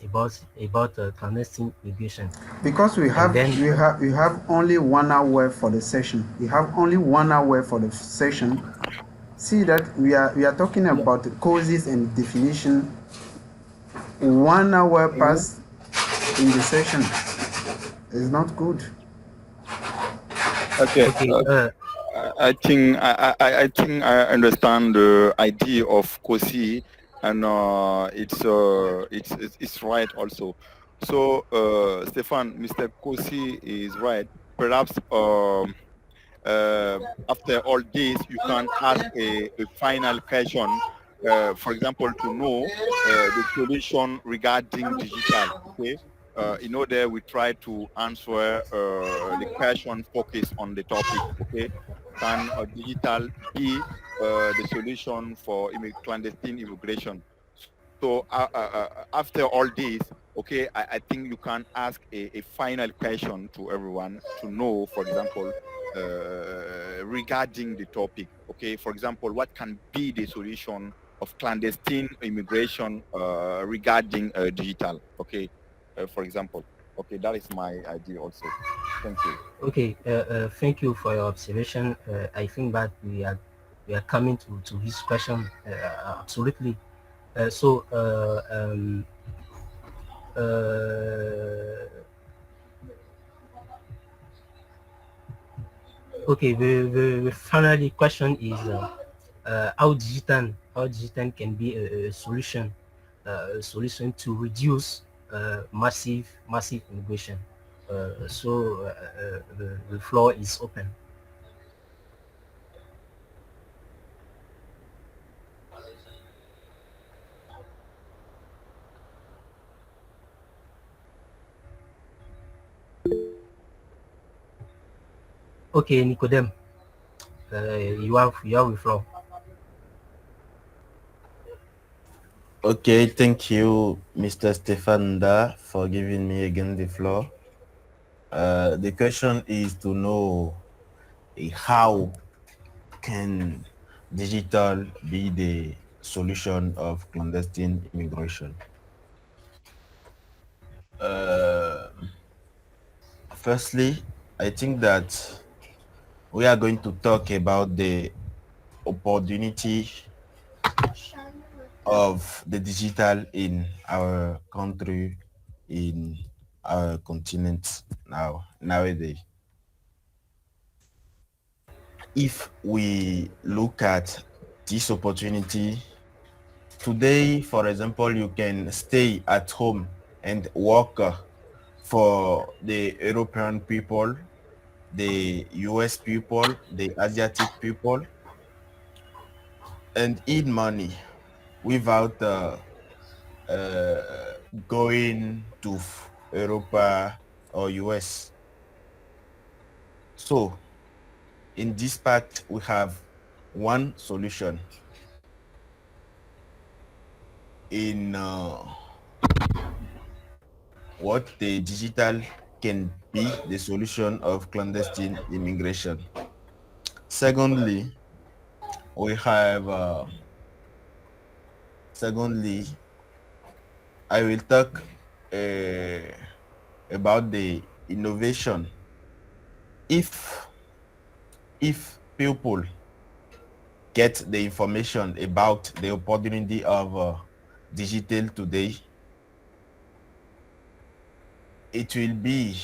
about clandestine immigration, Because and then we have only 1 hour for the session. We have only 1 hour for the session. See that we are talking about the causes and definition. 1 hour pass in the session is not good. Okay. okay. I think I understand the idea of COSI, and it's right also. So Stefan, Mr. COSI is right. Perhaps uh, after all this, you can ask a final question, for example, to know the solution regarding digital. Okay. In order we try to answer the question focused on the topic. Okay. Can digital be the solution for clandestine immigration? So after all this, okay, I think you can ask a final question to everyone to know, for example, regarding the topic. Okay, for example, what can be the solution of clandestine immigration regarding digital? Okay, for example. Okay, that is my idea also. Thank you. Okay, thank you for your observation. I think that we are coming to this question absolutely. So uh, okay, the final question is how digital can be a solution to reduce massive immigration. The floor is open. Okay, Nicodem, you have the floor. Okay, thank you, Mr. Stefanda, for giving me again the floor. The question is to know how can digital be the solution of clandestine immigration? Uh, Firstly, I think that we are going to talk about the opportunity of the digital in our country, in our continent nowadays. If we look at this opportunity today, for example, you can stay at home and work for the European people, the US people, the Asiatic people, and earn money without going to Europa or US. So in this part, we have one solution in what the digital can be the solution of clandestine immigration. Secondly, we have secondly, I will talk uh, about the innovation. If if people get the information about the opportunity of digital today, it will be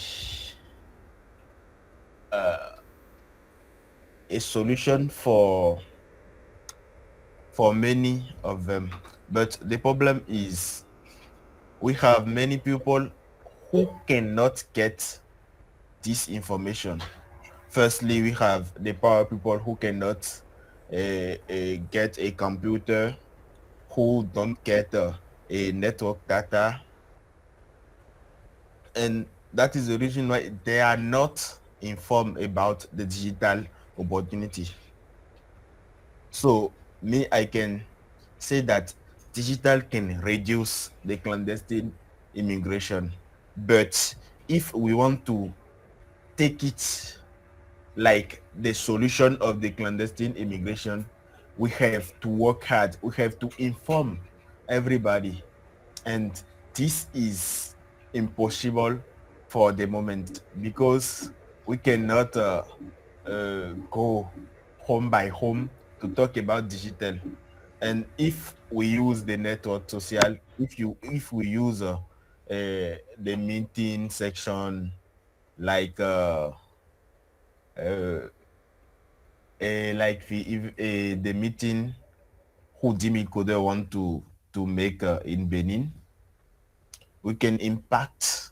a solution for many of them. But the problem is we have many people who cannot get this information. Firstly, we have the poor people who cannot get a computer, who don't get a network data, and that is the reason why they are not informed about the digital opportunity. So me, I can say that digital can reduce the clandestine immigration, but if we want to take it like the solution of the clandestine immigration, we have to work hard. We have to inform everybody, and this is impossible for the moment because we cannot go home by home to talk about digital. And if we use the network social, if we use the meeting section like uh, like the meeting who Jimmy Codeur want to make in Benin, we can impact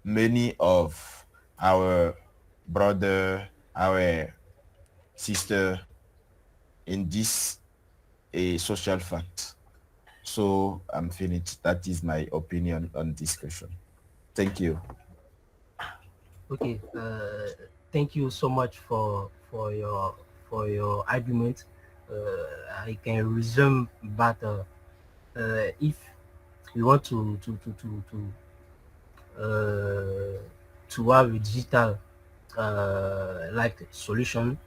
many of our brother, our sister in this a social fact. So I'm finished. That is my opinion on this question. Thank you. Okay, thank you so much for your argument. I can resume, but if we want to have a digital like solution,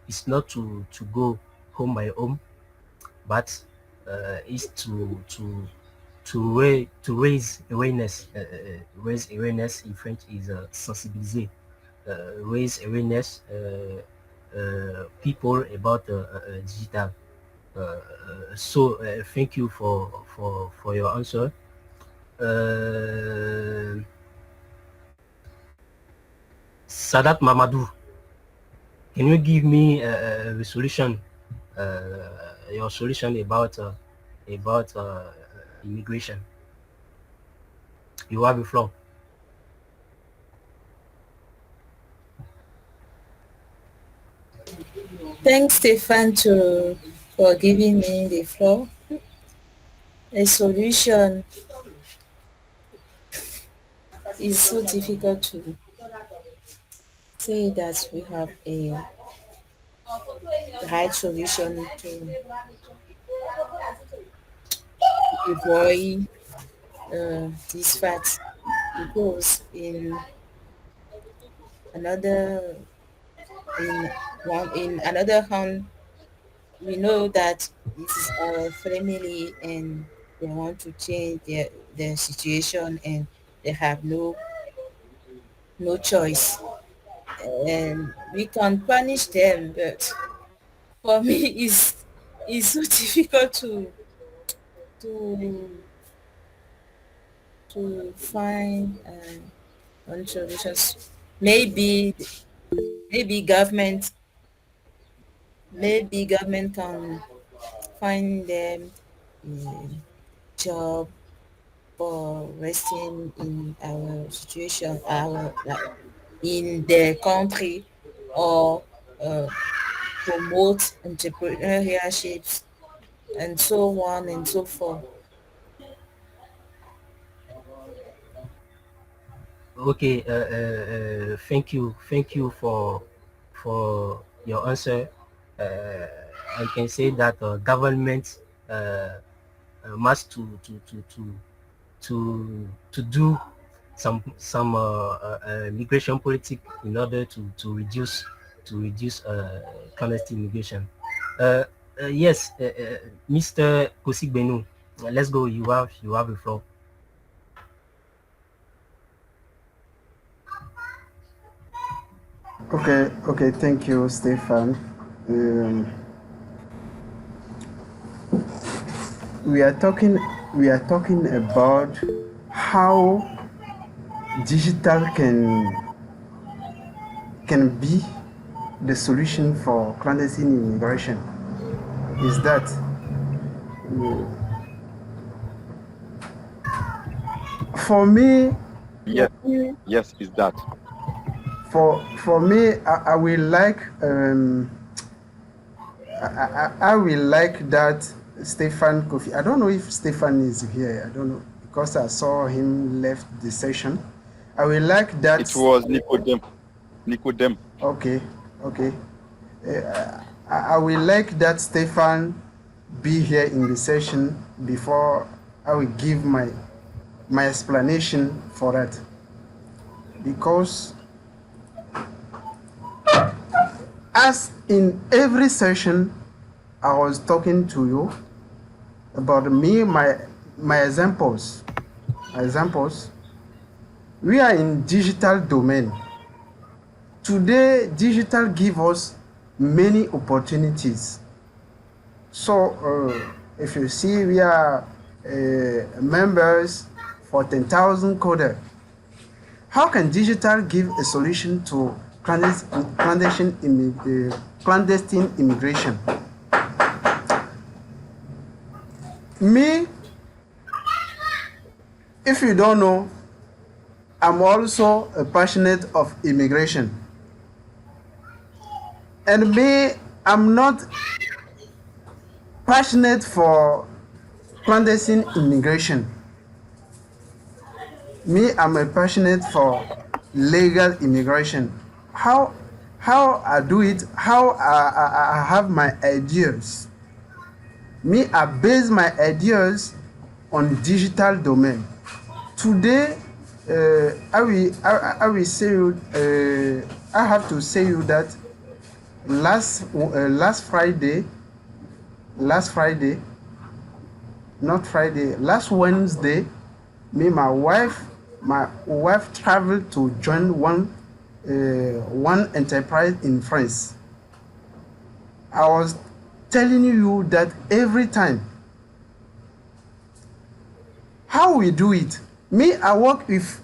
it's not to go home by home, but is to raise awareness. Raise awareness in French is sensibiliser. Raise awareness people about digital. So thank you for your answer. Sadat Mamadou, can you give me a solution? Your solution about immigration. You have the floor. Thanks, Stefan, for giving me the floor. A solution is so difficult to say that we have a right solution to avoid these facts, because another in another hand, we know that this is our family and they want to change their situation and they have no choice, and we can punish them, but for me it's so difficult to find on solutions. Maybe maybe government maybe government can find them a job for resting in our situation, our like in their country, or uh, promote entrepreneurships and so on and so forth. Okay, thank you for your answer. I can say that government must to do some migration politic in order to reduce clandestine immigration. Uh, yes, Mr. Kosik Benu, let's go. You have the floor. Okay, thank you, Stefan. Um, we are talking about how digital can be the solution for clandestine immigration. is that for me, Yes, yes, is that. for me, I will like I will like that Stefan Kofi. I don't know if Stefan is here. I don't know because I saw him left the session. I will like that. It was Nicodem. Nicodem. Okay, okay. I will like that Stefan be here in the session before I will give my explanation for that. Because as in every session I was talking to you about me, my examples. We are in digital domain. Today, digital give us many opportunities. So, if you see, we are members for 10,000 coder. How can digital give a solution to clandestine immigration? Me, if you don't know, I'm also a passionate of immigration. And me, I'm not passionate for clandestine immigration. Me, I'm a passionate for legal immigration. How I do it, how I have my ideas. Me, I base my ideas on digital domain. Today, I will say you, I have to say you that last Wednesday, my wife traveled to join one enterprise in France. I was telling you that every time. How we do it? Me, I work with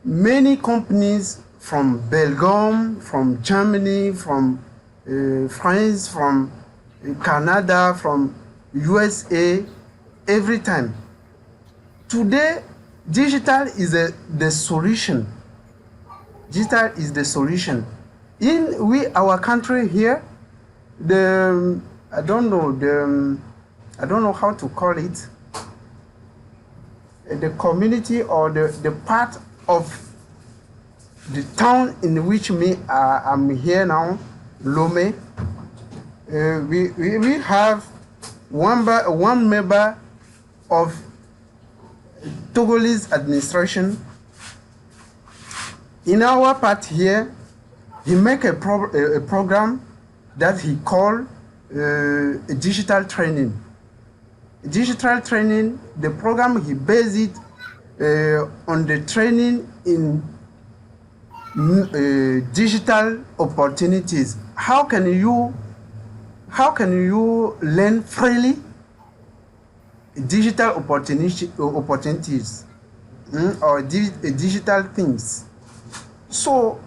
many companies from Belgium, from Germany, from France, from Canada, from USA, every time. Today, digital is the solution. Digital is the solution. In our country here, I don't know how to call it. The community or the part of the town in which I'm here now, Lomé, we have one member of Togolese administration. In our part here, he make a program that he called digital training. Digital training, the program he based it on the training in digital opportunities. How can you learn freely digital opportunities or digital things? So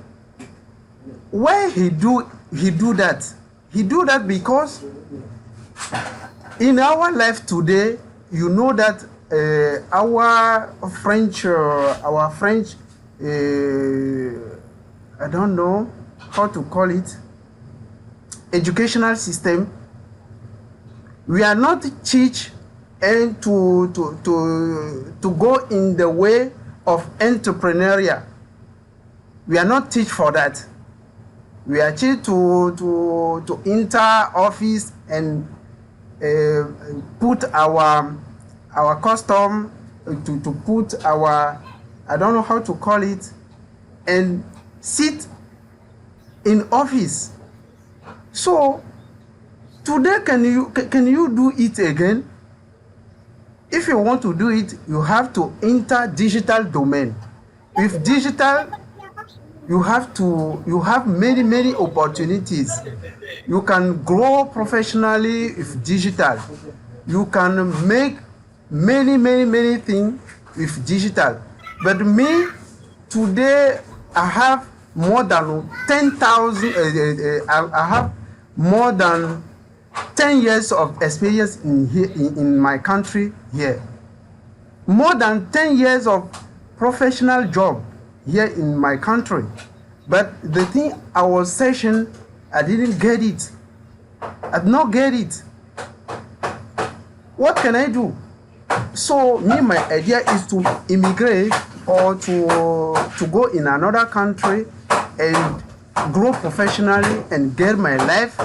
why he do that? He do that because in our life today, you know that our French, I don't know how to call it, educational system, we are not teach and to go in the way of entrepreneurial. We are not teach for that. We are teach to enter office and put our custom, to put our, I don't know how to call it, and sit in office. So today, can you do it again? If you want to do it, you have to enter digital domain. With digital, you have many opportunities. You can grow professionally with digital. You can make many things with digital. But me, today, I have more than 10,000, I have more than 10 years of experience in my country here. More than 10 years of professional job here in my country. But the thing I was searching, I didn't get it. I did not get it. What can I do? So my idea is to immigrate or to go in another country and grow professionally and get my life.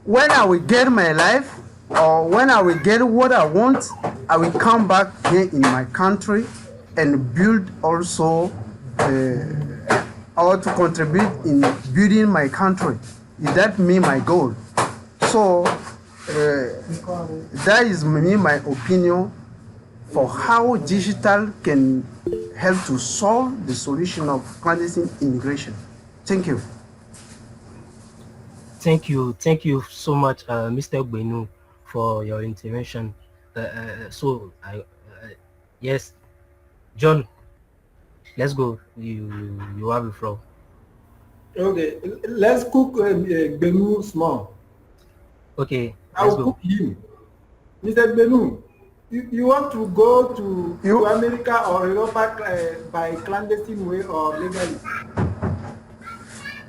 When I will get my life or when I will get what I want, I will come back here in my country and build also or to contribute in building my country. Is that my goal? So that is my opinion for how digital can help to solve the solution of clandestine immigration. Thank you. Thank you so much, Mr. Benu, for your intervention. Yes, John, let's go. You have the floor. Okay, let's cook Benu small. Okay, I'll cook him. Mr. Benu, you want to go to America or Europe by clandestine way or legally?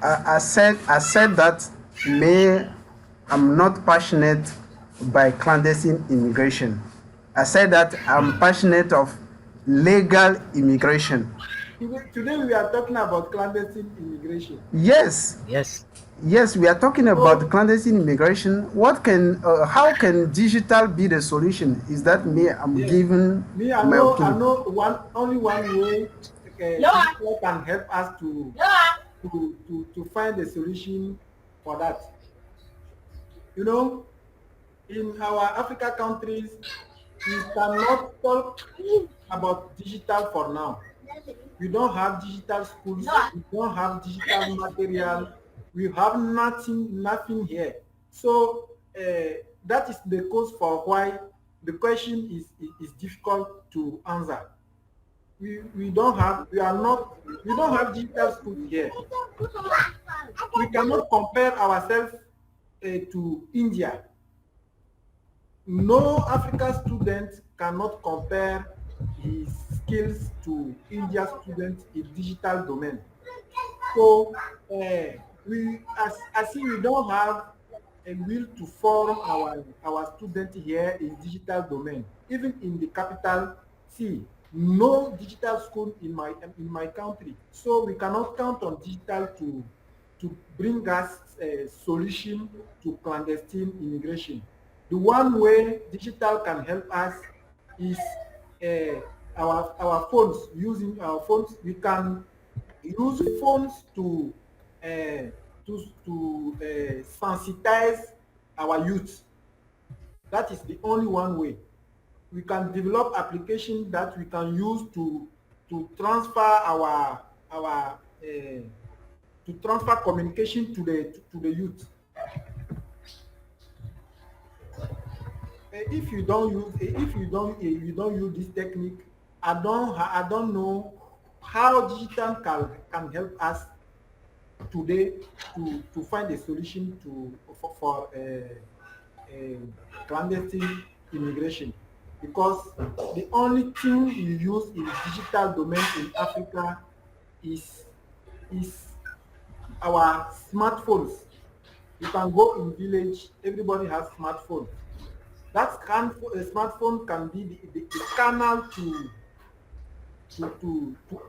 I said that I'm not passionate by clandestine immigration. I said that I'm passionate of legal immigration. Today we are talking about clandestine immigration. Yes, we are talking about clandestine immigration. How can digital be the solution? Is that I'm giving I know only one way digital can help us to find a solution for that. You know, in our Africa countries, we cannot talk about digital for now. We don't have digital schools, we don't have digital material, we have nothing here. So that is the cause for why the question is difficult to answer. We don't have digital schools here. We cannot compare ourselves to India. No African student cannot compare his skills to India students in digital domain. So I see we don't have a will to form our students here in digital domain. Even in the capital, see, no digital school in my country. So we cannot count on digital to bring us a solution to clandestine immigration. The one way digital can help us is our phones. Using our phones, we can use phones to sensitize our youth. That is the only one way. We can develop applications that we can use to transfer to transfer communication to the youth. If you don't use this technique, I don't know how digital can help us today to find a solution for clandestine immigration, because the only thing you use in digital domain in Africa is our smartphones. You can go in village, everybody has smartphone. That smartphone can be the canal to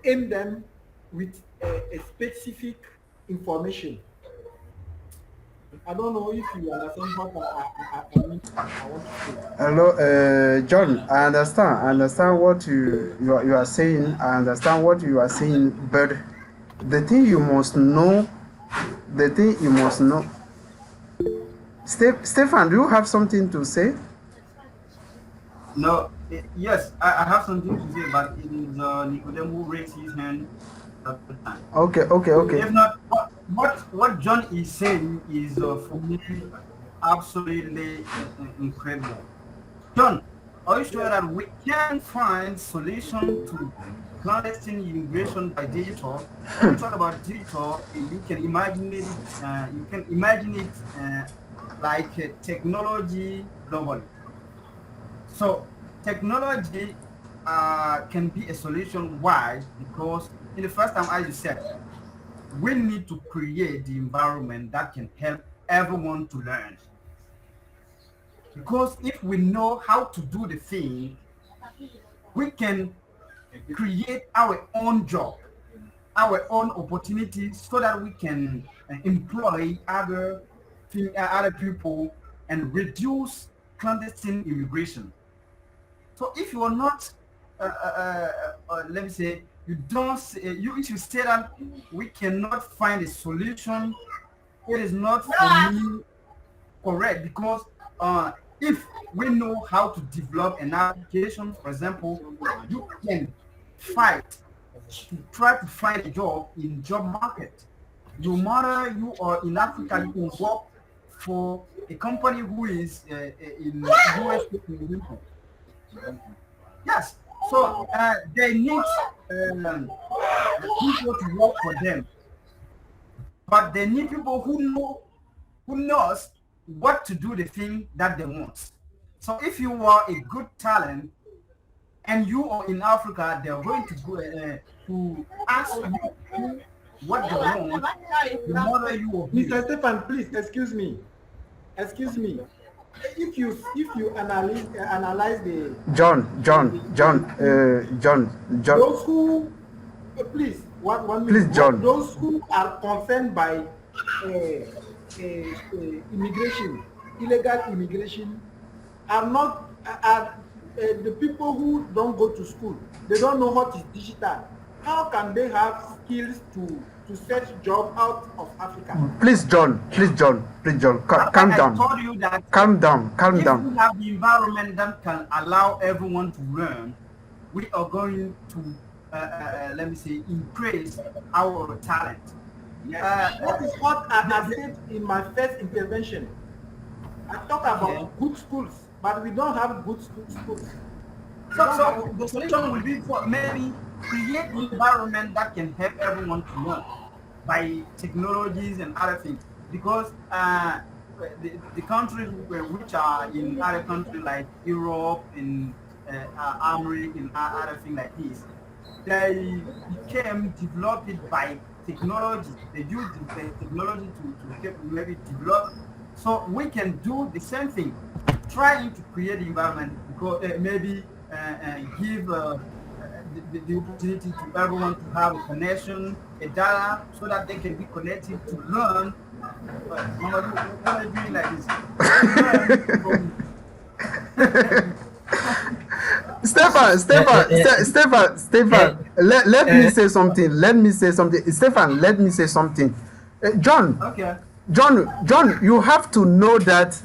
aim them with a specific information. I don't know if you understand what I want to say. Hello, John. I understand what you are saying. I understand what you are saying, but the thing you must know. Stefan, do you have something to say? No. Yes, I have something to say, but it is Nicodem who raised his hand at the time. Okay. If not, what John is saying is for me absolutely incredible. John, are you sure that we can find solution to clandestine immigration by digital? When we talk about digital, you can imagine it. like technology globally. So technology can be a solution. Why? Because in the first time, as you said, we need to create the environment that can help everyone to learn. Because if we know how to do the thing, we can create our own job, our own opportunities, so that we can employ other people and reduce clandestine immigration. So if you are not, let me say, you don't, you if you say that we cannot find a solution, it is not for me correct, because if we know how to develop an application, for example, you can fight to try to find a job in job market. No matter you are in Africa, you can work for a company who is in US, for example. Yes. So they need people to work for them, but they need people who knows what to do the thing that they want. So if you are a good talent and you are in Africa, they are going to go to ask you what they want, no matter you or Mr. Stefan, please excuse me. Excuse me. If you analyze the John, those who please one please, minute. John. Those who are concerned by immigration, illegal immigration, are not the people who don't go to school. They don't know what is digital. How can they have skills to search job out of Africa? Please, John. Calm I down. told you that Calm down. if we have the environment that can allow everyone to learn, we are going to, let me say, increase our talent. That is what I said in my first intervention. I talk about good schools, but we don't have good schools. So the solution will be for maybe create an environment that can help everyone to learn by technologies and other things. Because the countries which are in other countries like Europe, in America, and other things like this, they became developed by technology. They use the technology to maybe develop. So we can do the same thing, trying to create the environment, because maybe give the opportunity to everyone to have a connection, a data, so that they can be connected to learn. Mama, what are you doing like this? Stefan, let me say something. Stefan, let me say something. John, Okay. John, you have to know that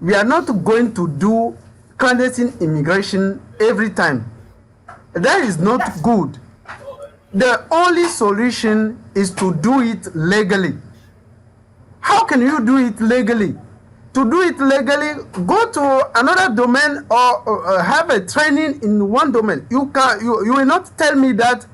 we are not going to do clandestine immigration every time. That is not good. The only solution is to do it legally. How can you do it legally? To do it legally, go to another domain, or have a training in one domain. You will not tell me that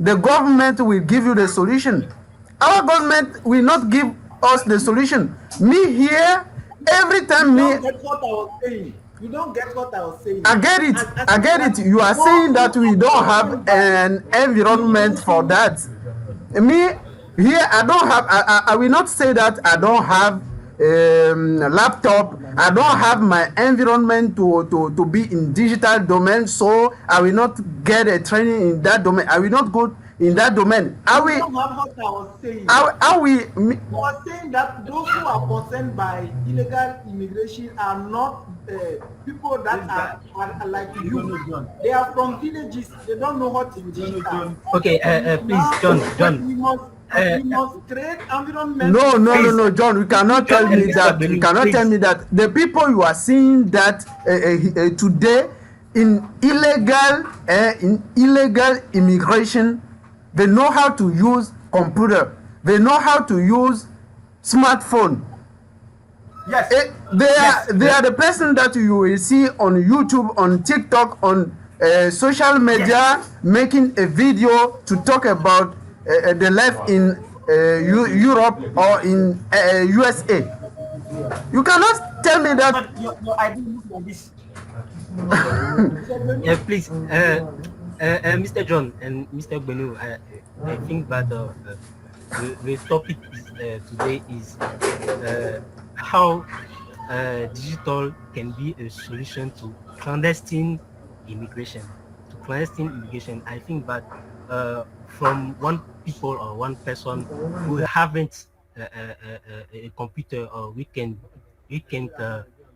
the government will give you the solution. Our government will not give us the solution. Me here, every time me. You don't get what I was saying. You don't get what I was saying. I get it. You are saying that we don't have an environment for that. Me here, I don't have. I will not say that I don't have laptop. I don't have my environment to be in digital domain, so I will not get a training in that domain. I will not go in that domain. I will. You don't have what I was saying. You was saying that those who are concerned by illegal immigration are not people that are like you. They are from villages. They don't know what is digital. Okay, please, John. We must create environment. No, John. You cannot tell me that. You cannot tell me that. The people you are seeing that today in illegal immigration, they know how to use computer. They know how to use smartphone. Yes. They are the person that you will see on YouTube, on TikTok, on social media, making a video to talk about the life in Europe or in USA. You cannot tell me that. But your idea looks like this. Yeah, please, Mr. John and Mr. Benu, I think that the topic today is how digital can be a solution to clandestine immigration. I think that from one people or one person who haven't a computer or we can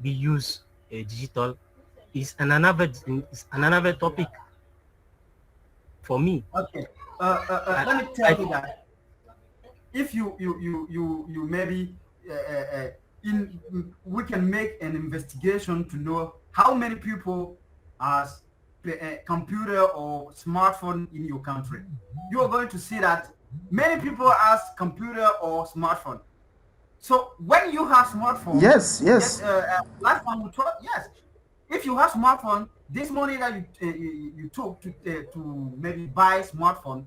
be used digital is another topic for me. Okay. Let me tell you that if you maybe we can make an investigation to know how many people has a computer or smartphone in your country. You are going to see that many people has computer or smartphone. So when you have smartphone, Yes. last time we talked, yes, if you have smartphone, this money that you took to maybe buy smartphone,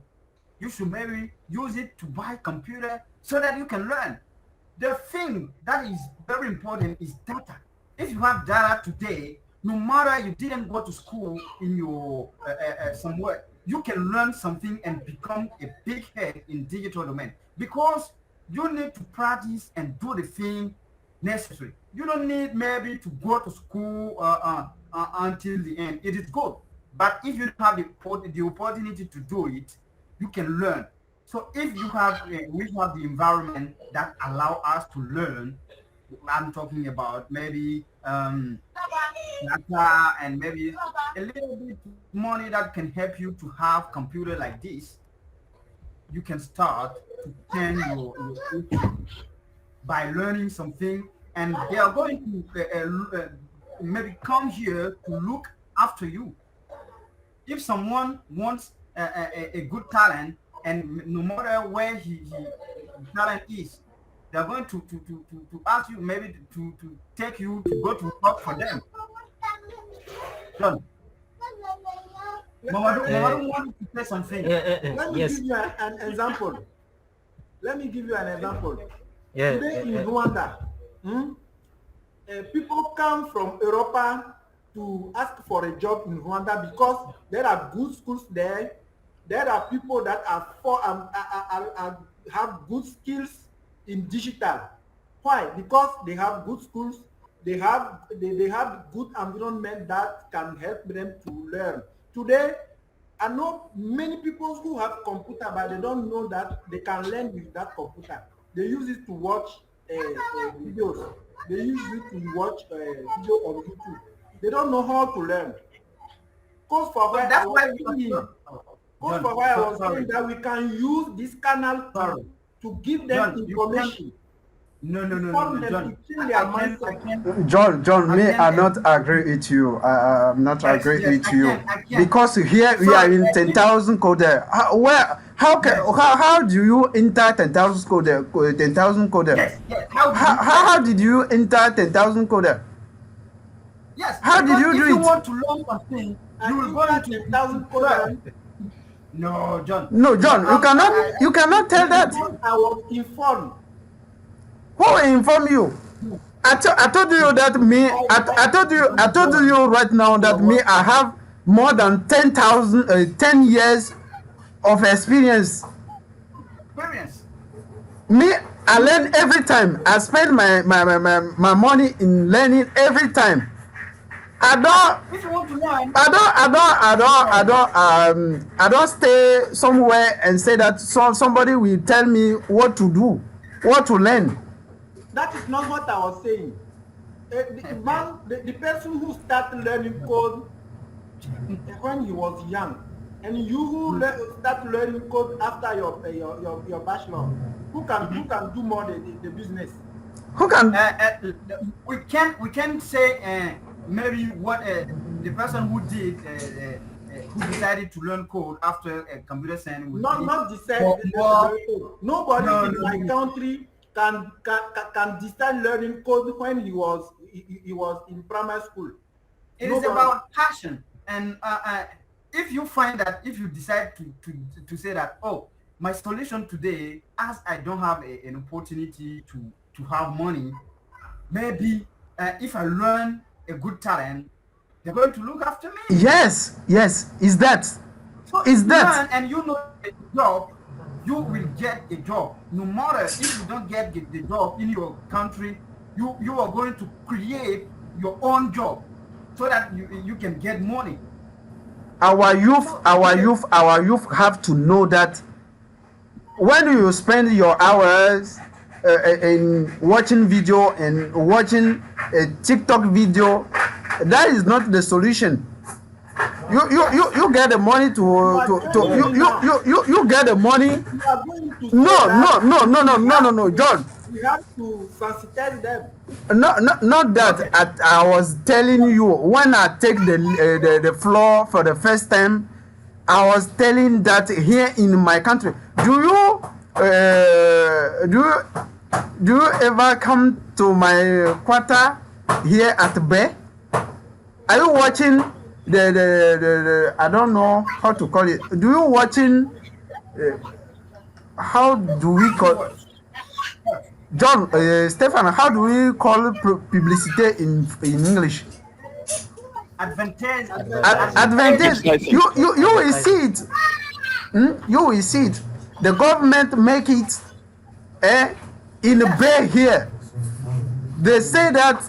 you should maybe use it to buy computer so that you can learn. The thing that is very important is data. If you have data today, no matter you didn't go to school in your somewhere, you can learn something and become a big head in digital domain because you need to practice and do the thing necessary. You don't need maybe to go to school until the end. It is good, but if you have the opportunity to do it, you can learn. So if you have, we have the environment that allow us to learn. I'm talking about maybe data and maybe a little bit money that can help you to have computer like this. You can start to turn your future by learning something, and they are going to maybe come here to look after you. If someone wants a good talent, and no matter where the talent is, they're going to ask you maybe to take you to go to work for them. John, Mamadou wanted to say something. Let me Yes. give you an example. Let me give you an example. Yeah. Today in Rwanda, people come from Europa to ask for a job in Rwanda because there are good schools there. There are people that have good skills in digital. Why? Because they have good schools. They have good environment that can help them to learn. Today, I know many people who have computer, but they don't know that they can learn with that computer. They use it to watch videos. They use it to watch video on YouTube. They don't know how to learn. Cause for why That's I why was we saying, John, for why I was sorry. saying that we can use this canal to give them John, information. No, Inform them John. to change their mindset. John, may I not agree with you. I'm not agree with you I can. because here we are in 10,000 coder. How do you enter 10,000 coder? 10,000 coder. Yes. How did you enter 10,000 coder? Yes. How did you if do you it? want to learn something, you will go into 10,000 coders. No, John. No, John, you cannot tell that. I was informed. Who informed you? I told you that me. I told you right now that me. I have more than 10 years of experience. Me, I learn every time. I spend my money in learning every time. I If you want to learn, I don't stay somewhere and say that somebody will tell me what to do, what to learn. That is not what I was saying. The person who started learning code when he was young, and you who start learning code after your bachelor, who can do more the business? Who can? we can say maybe what the person who did who decided to learn code after computer science. Not decided. Nobody in my country can decide learning code when he was in primary school. It is about passion, and if you find that, if you decide to say that, oh, my solution today, as I don't have an opportunity to have money, maybe if I learn a good talent, they're going to look after me. Yes, yes, is that. So if Is you that. learn and you know a job, you will get a job. No matter if you don't get the job in your country, you are going to create your own job so that you can get money. Our youth have to know that when you spend your hours in watching video and watching a TikTok video, that is not the solution. You get the money you get the money. You are going to say No, that no, John. we have to sensitize them. Not that. Okay. I was telling you when I take the floor for the first time. I was telling that here in my country, do you ever come to my quarter here at Bay? Are you watching the I don't know how to call it. Do you watching? How do we call? John, Stefan, how do we call publicity in English? Advantage. Advantage. You will see it. You will see it. The government make it in the Bay here. They say that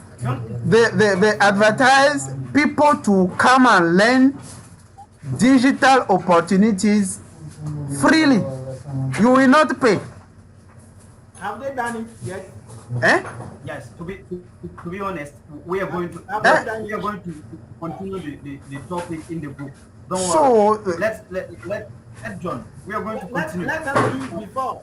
they advertise people to come and learn digital opportunities freely. You will not pay. Have they done it yet? Yes. To be honest, we are going to continue the topic in the group. Don't So, worry. Let John. We are going to continue. Let them do it before.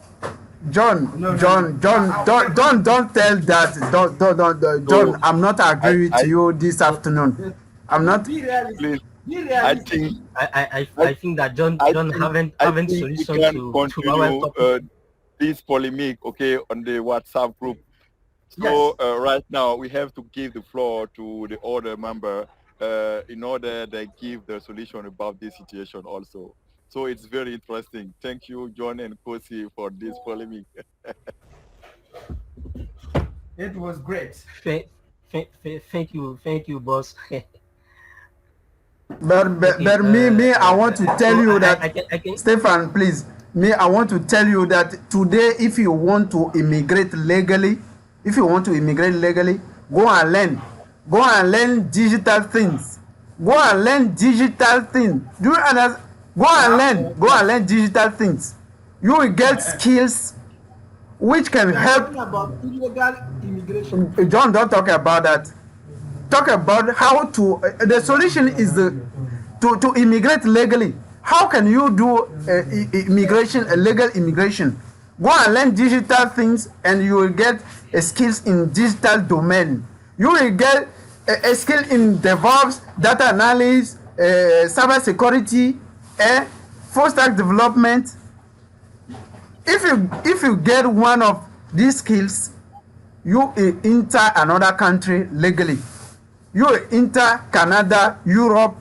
John, No, John, don't tell that. Don't. John, I'm not agreeing with you this afternoon. I'm not. Be realistic. Please, Be I realistic. think I think that John haven't we solution can to our continue topic. this polemic, okay, on the WhatsApp group. So right now we have to give the floor to the other member in order they give the solution about this situation also. So it's very interesting. Thank you, John and Kosi, for this polemic. It was great. Thank you, boss. But me, I want to tell you that, I can. Stefan, please. Me, I want to tell you that today, if you want to immigrate legally, go and learn. Go and learn digital things. Go and learn digital things. Do you understand? Go and learn. Go and learn digital things. You will get skills which can We are help. talking about illegal immigration. John, don't talk about that. Talk about how to. The solution is to immigrate legally. How can you do legal immigration? Go and learn digital things, and you will get skills in digital domain. You will get a skill in DevOps, data analysis, cyber security, full stack development. If you get one of these skills, you enter another country legally. You enter Canada, Europe,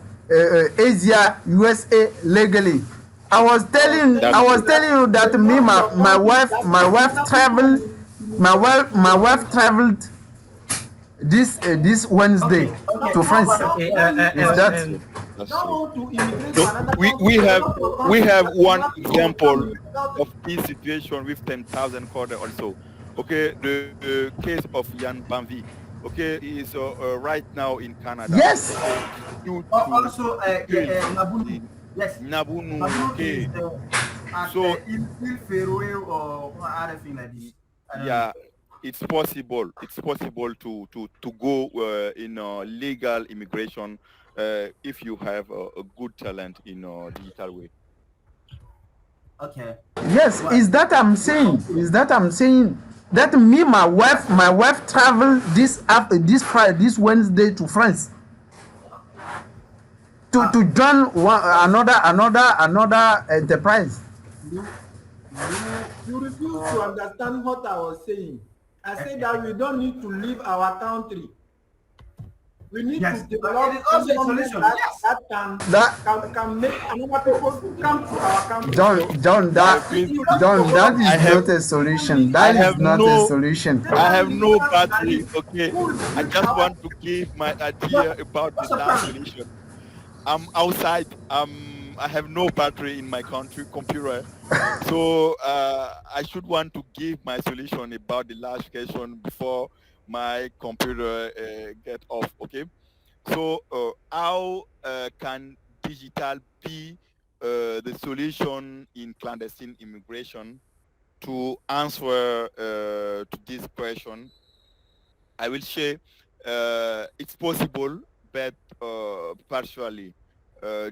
Asia, USA legally. I was telling you that me, my wife traveled this Wednesday to France. Is that? That's Don't true. want to immigrate to So another we country. have one example of this situation with 10,000 Codeurs also. Okay, the case of Yan Banvi. Okay, he is right now in Canada. Yes. Due to Also, Nabunu. the Yes. Nabunu. Nabunu Okay, is at so Il Feroe or other thing like this. I don't know. yeah, it's possible. It's possible to go in legal immigration if you have a good talent in digital way. Okay. Yes, is that I'm saying. That me, my wife traveled this Wednesday to France to join another enterprise. You refuse to understand what I was saying. I said that we don't need to leave our country. We need Yes, to but it develop is also a government solution. that, Yes. that can make another people come to our country. Don't that Please, You want don't to that develop I is have not a country, solution. I That is have not a no solution. I have then no that battery. is Okay, who will I build just our want to give my idea but about the what's the last problem? solution. I'm outside. I have no battery in my country computer, so I should want to give my solution about the last question before my computer get off. Okay, so how can digital be the solution in clandestine immigration? To answer to this question, I will say it's possible, but partially.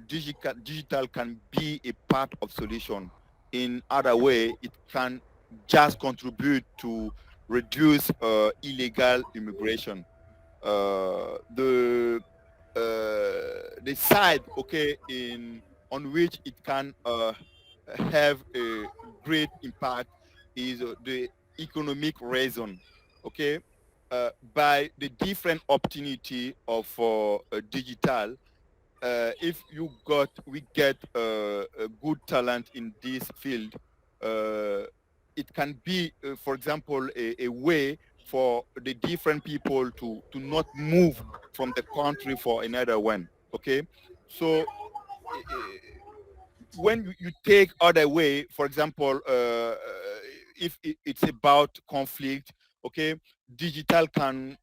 Digital can be a part of solution. In other way, it can just contribute to reduce illegal immigration. The side, okay, in on which it can have a great impact is the economic reason, okay, by the different opportunity of digital. If we get a good talent in this field, uh, it can be, for example, a way for the different people to not move from the country for another one. Okay, so when you take other way, for example, if it's about conflict, okay, digital cannot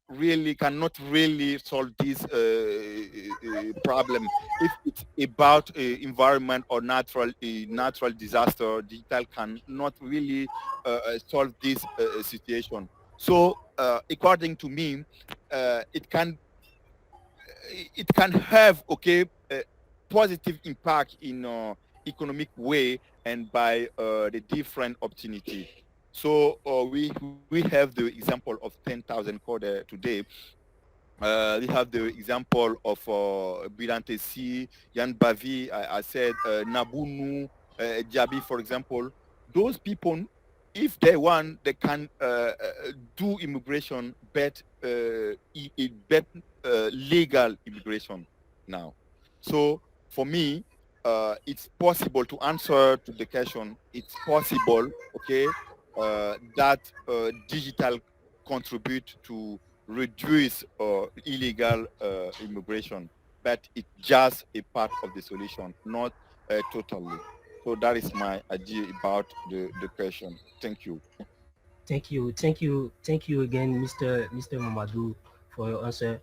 really solve this problem. If it's about environment or natural disaster, digital cannot really solve this situation. So according to me, it can have, okay, a positive impact in economic way and by the different opportunity. So we have the example of 10,000 code today. We have the example of Bilante C, Yan Bavi, I said Nabunu, Jabi, for example. Those people, if they want, they can do immigration, but legal immigration now. So for me, it's possible to answer to the question. It's possible, okay, that digital contribute to reduce illegal immigration, but it's just a part of the solution, not totally. So that is my idea about the question. Thank you. Thank you again, Mr. Mamadou, for your answer.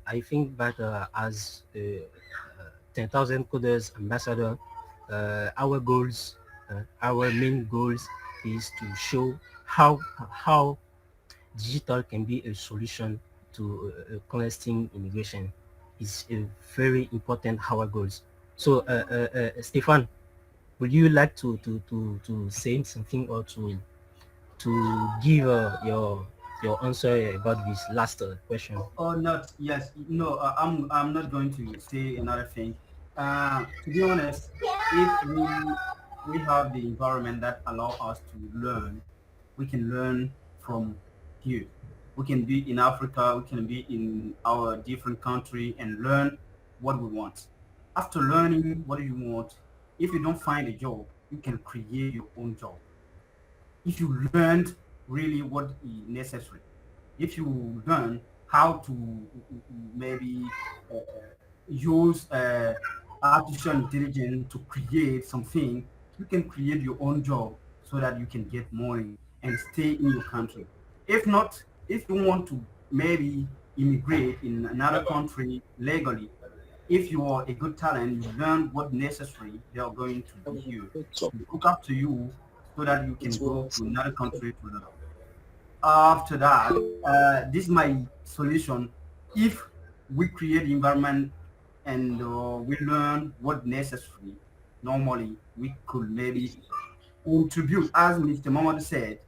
I think that as 10,000 coders ambassador, our goals, our main goals, is to show how digital can be a solution to clandestine immigration. Is a very important our goals. So, Stefan, would you like to say something or to give your answer about this last question? Or not? Yes. No. I'm not going to say another thing. To be honest, if we have the environment that allow us to learn, we can learn from here. We can be in Africa. We can be in our different country and learn what we want. After learning what you want, if you don't find a job, you can create your own job. If you learned really what is necessary, if you learn how to maybe use artificial intelligence to create something, you can create your own job so that you can get money and stay in your country. If not, if you want to maybe immigrate in another country legally, if you are a good talent, you learn what necessary, they are going to be here to look up to you so that you can go to another country to learn. After that, this is my solution. If we create the environment and we learn what necessary, normally we could maybe contribute, as Mr. Mohammed said,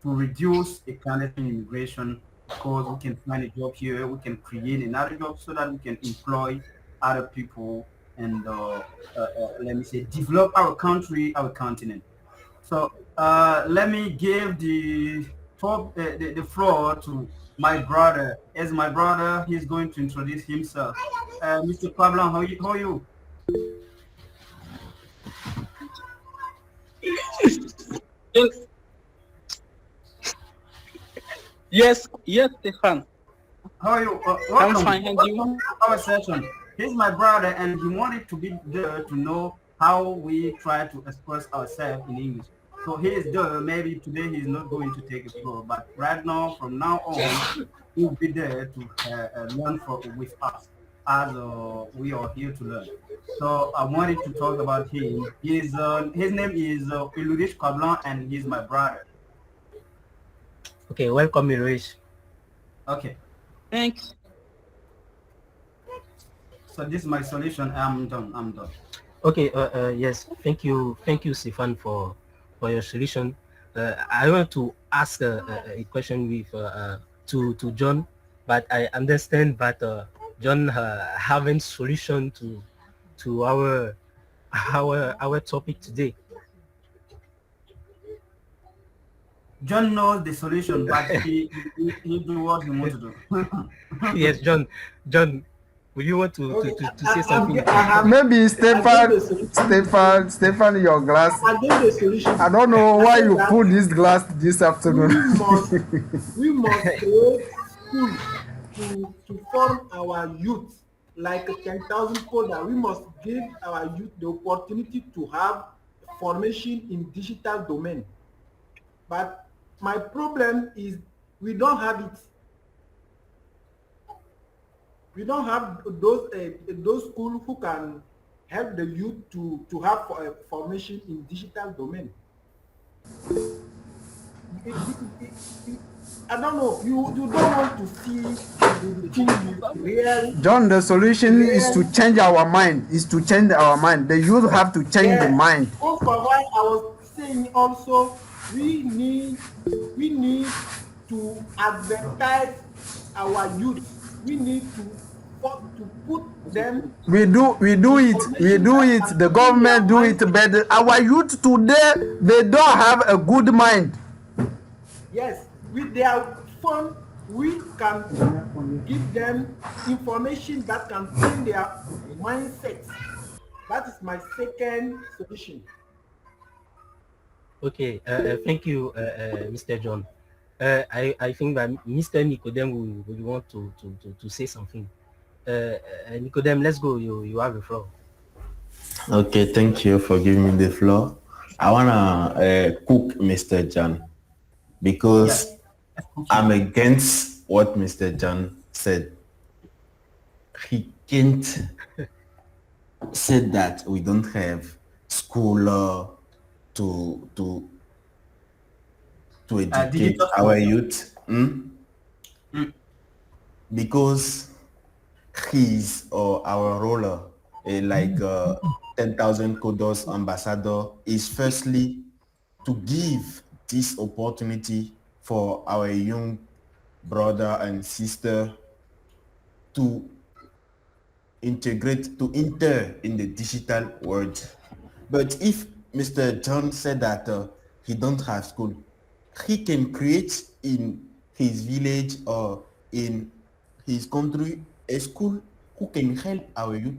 to reduce a clandestine immigration because we can find a job here, we can create another job so that we can employ other people and let me say develop our country, our continent. So let me give the floor to my brother. As my brother, he's going to introduce himself. Mr. Pablo, how are you? Yes, yes, Stefan. How are you? I'm Welcome. fine, and you? Welcome to our session. He's my brother, and he wanted to be there to know how we try to express ourselves in English. So he is there. Maybe today he's not going to take a floor, but right now, from now on, he'll be there to learn with us, as we are here to learn. So I wanted to talk about him. His name is Ulrich Kablan, and he's my brother. Okay, welcome, Ulrich. Okay. Thanks. So this is my solution. I'm done. Okay, yes, thank you, Stefan, for your solution. I want to ask a question with to John, but I understand that John haven't solution to our topic today. John knows the solution, but he do what he wants to do. Yes, John, would you want to say something? Maybe Stefan, your glass. I gave the solution. I don't know why you put this glass this afternoon. We must create schools to form our youth like 10,000 coder. We must give our youth the opportunity to have formation in digital domain. But my problem is we don't have it. We don't have those schools who can help the youth to have formation in digital domain. I don't know. You don't want to see the thing real. John, the solution is to change our mind. The youth have to change the mind. Also, why I was saying also, we need to advertise our youth. We need to put them. We do it. The government do it, but our youth today, they don't have a good mind. Yes, with their phone, we can give them information that can change their mindset. That is my second solution. Okay, thank you, Mr. John. I think that Mr. Nicodem will want to say something. Nicodem, let's go. You have the floor. Okay, thank you for giving me the floor. I wanna cook Mr. John because I'm against what Mr. John said. He can't say that we don't have school to educate our youth, because he's our role like 10,000 Codeurs Ambassador is firstly to give this opportunity for our young brother and sister to enter in the digital world. But if Mr. John said that he don't have school, he can create in his village or in his country a school who can help our youth.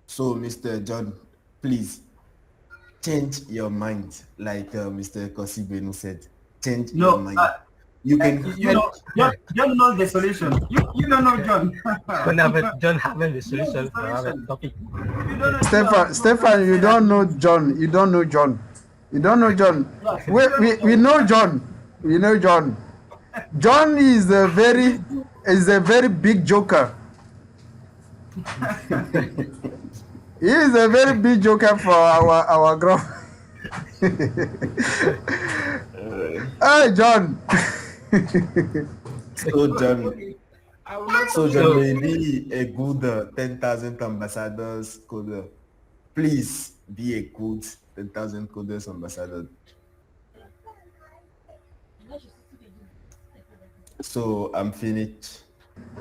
So Mr. John, please change your mind, like Mr. Kosibenu said. Change your mind. You can John knows the solution. You don't know John. John haven't the solution for our topic. Stefan, you don't know John. You don't know John. We know John. We know John. John is a very big joker. He is a very big joker for our group. Hey, John. So John may be a good 10,000 ambassadors coder. Please be a good 10,000 Codeurs Ambassadors. So I'm finished.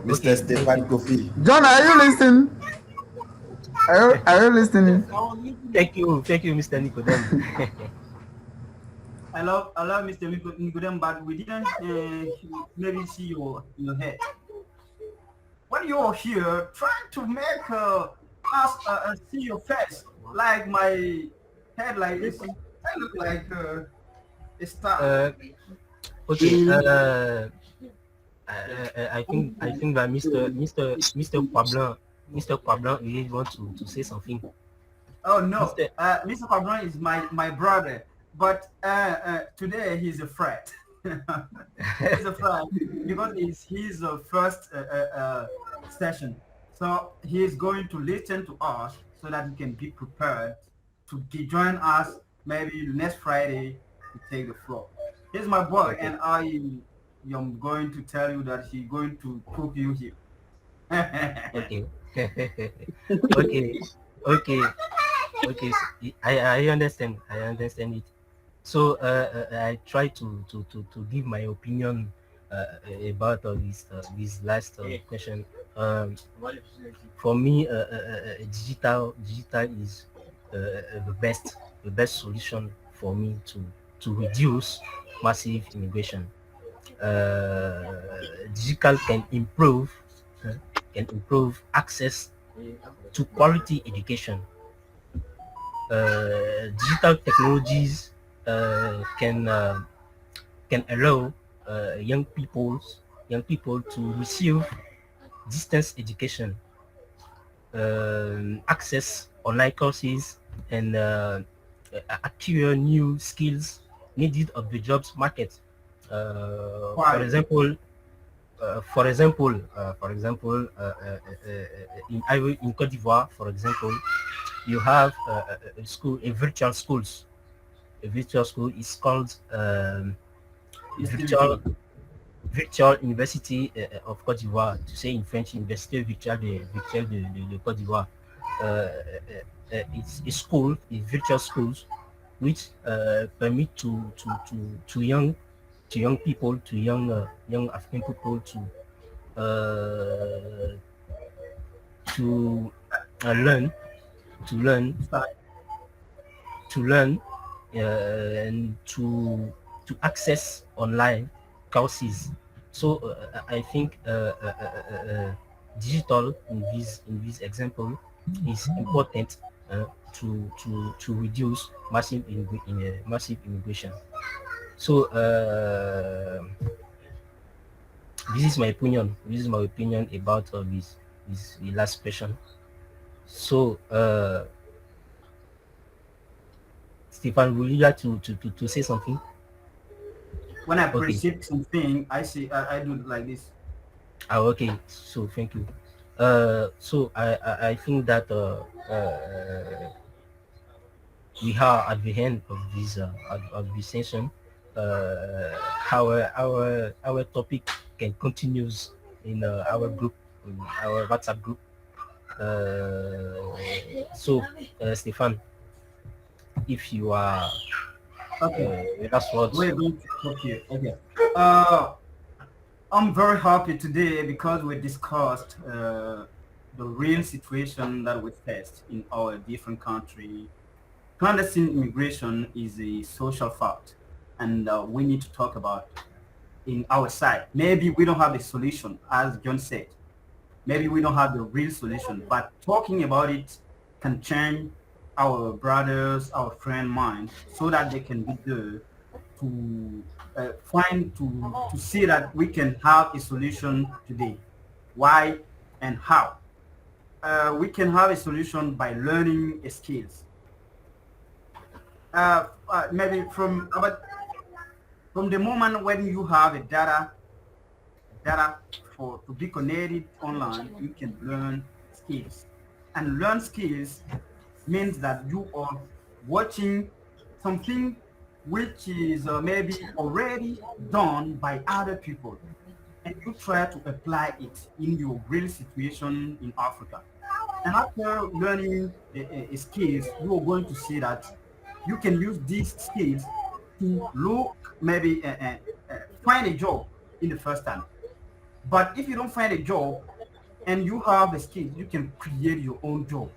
Mr. Stefan Kofi. John, are you listening? Are you listening? Thank you, Mr. Nicodem. I love Mr. Nikodem, but we didn't maybe see your head. When you're here, trying to make us see your face, like my head, like this. I look like a star. Uh, okay. I think that Mr. Pablo really want to say something. Oh no, Mr. Mr. Pabron is my brother, but today he's a threat. He's a threat because it's his first session, so he is going to listen to us so that he can be prepared to join us maybe next Friday to take the floor. He's my boy, Okay. and I am going to tell you that he's going to cook you here. Okay. Okay. Okay. Okay. I understand. I understand it. So I try to give my opinion about this last question. Um, for me, digital is the best solution for me to reduce massive immigration. Digital can improve access to quality education. Digital technologies can allow young people to receive distance education, access online courses, and acquire new skills needed of the jobs market. Uh, for Why? example, in Cote d'Ivoire, for example, you have a school, a virtual schools. A virtual school is called virtual Festivity. virtual university of Cote d'Ivoire. To say in French, Université virtuelle de Cote d'Ivoire. It's a school, it's virtual schools, which permit to young people, to young African people uh, to learn to learn Start. to learn and to access online courses. So I think digital in this example is important to reduce massive immigration. So this is my opinion. This is my opinion about this the last question. So Stefan, would you like to say something? When I Okay. perceive something, I see. I do it like this. Okay. So thank you. So I think that we are at the end of this session. Our topic can continues in our group, in our WhatsApp group. So Stefan, if you are Okay, last words. we're going to talk here. Okay. Uh, I'm very happy today because we discussed the real situation that we faced in our different country. Clandestine immigration is a social fact, and we need to talk about in our side. Maybe we don't have a solution, as John said. Maybe we don't have the real solution, but talking about it can change our brothers, our friend mind, so that they can be there to find to see that we can have a solution today. Why and how? We can have a solution by learning skills. Maybe from the moment when you have a data for to be connected online, you can learn skills. And learn skills means that you are watching something which is maybe already done by other people, and you try to apply it in your real situation in Africa. And after learning skills, you are going to see that you can use these skills to look maybe find a job in the first time. But if you don't find a job and you have the skills, you can create your own job.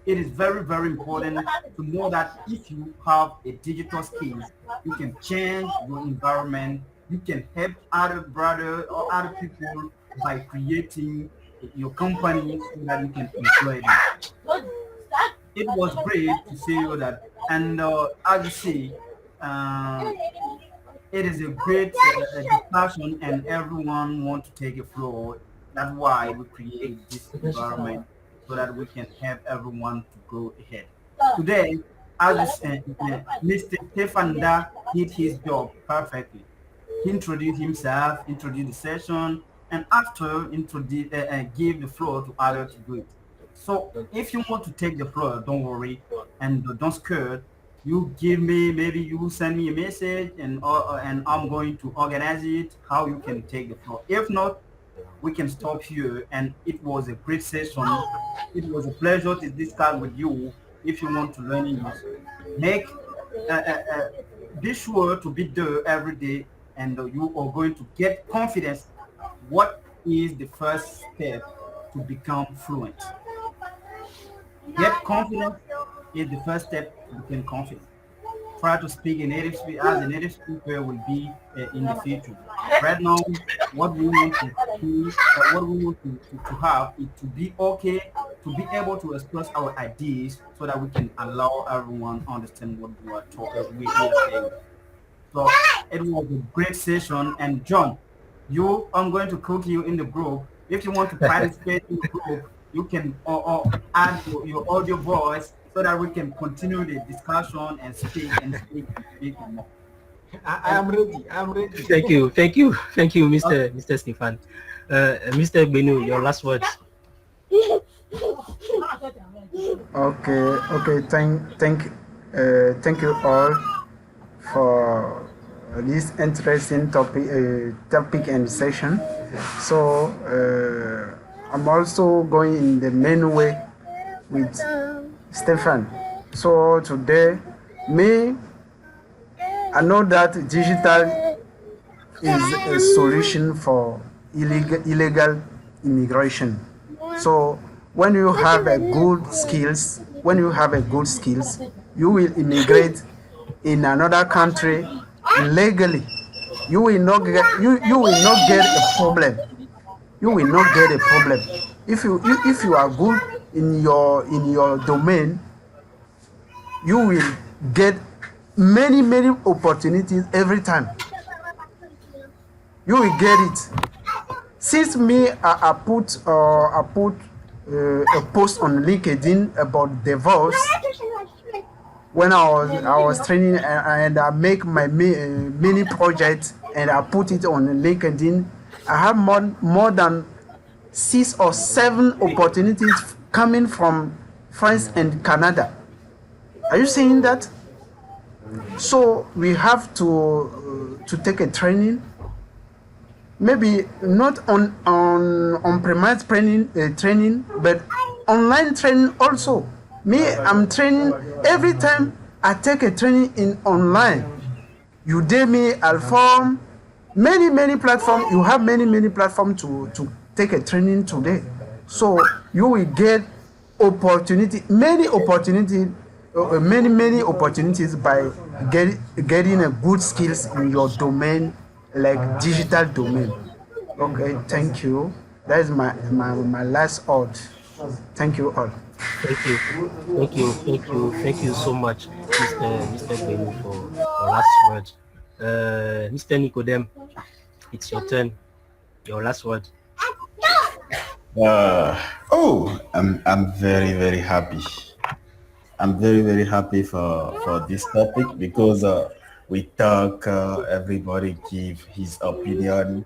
it is very, very important to know that if you have a digital skills, you can change your environment. You can help other brother or other people by creating your company so that you can employ them. It was great to see you that, and as you see, uh, it is a great discussion, and everyone want to take a floor. That's why we created this environment so that we can help everyone to go ahead. Today, as Mr. Stefan Da did his job perfectly. He introduced himself, introduced the session, and after introduce, give the floor to others to do it. So if you want to take the floor, don't worry and don't scare. You give me, maybe you send me a message, and I'm going to organize it how you can take the floor. If not, we can stop here. And it was a great session. It was a pleasure to discuss with you. If you want to learn English, make uh, uh, uh, be sure to be there every day, and you are going to get confidence. What is the first step to become fluent? Get confidence is the first step to become confident. Try to speak a native speaker as a native speaker will be in the future. Right now, what we want to do, what we want to have is to be okay, to be able to express our ideas so that we can allow everyone understand what we are talking, we are saying. So it was a great session. And John, I'm going to cook you in the group. If you want to participate in the group, you can or add your audio voice so that we can continue the discussion and speak and speak and speak and more. I am ready. I am ready. Thank you, Mr. Stefan. Mr. Benu, your last words. Okay. Thank you all for this interesting topic and session. So I'm also going in the main way with Stefan. So today, I know that digital is a solution for illegal immigration. So when you have a good skills, you will immigrate in another country legally. You will not get a problem. You will not get a problem if you are good in your domain. You will get many opportunities every time. You will get it. Since I put a post on LinkedIn about divorce when I was training, and I make my mini project and I put it on LinkedIn. I have more than 6 or 7 opportunities coming from France and Canada. Are you seeing that? So we have to take a training, maybe not on premise training, but online training also. I'm training every time I take a training in online. Udemy, Alform, many platforms. You have many platforms to take a training today. So you will get many opportunities by getting a good skills in your domain, like digital domain. Okay, thank you. That is my last word. Thank you all. Thank you so much, Mr. Benu, for your last words. Mr. Nicodem, it's your turn. Your last word. I'm very happy. I'm very happy for this topic because we talk. Everybody give his opinion.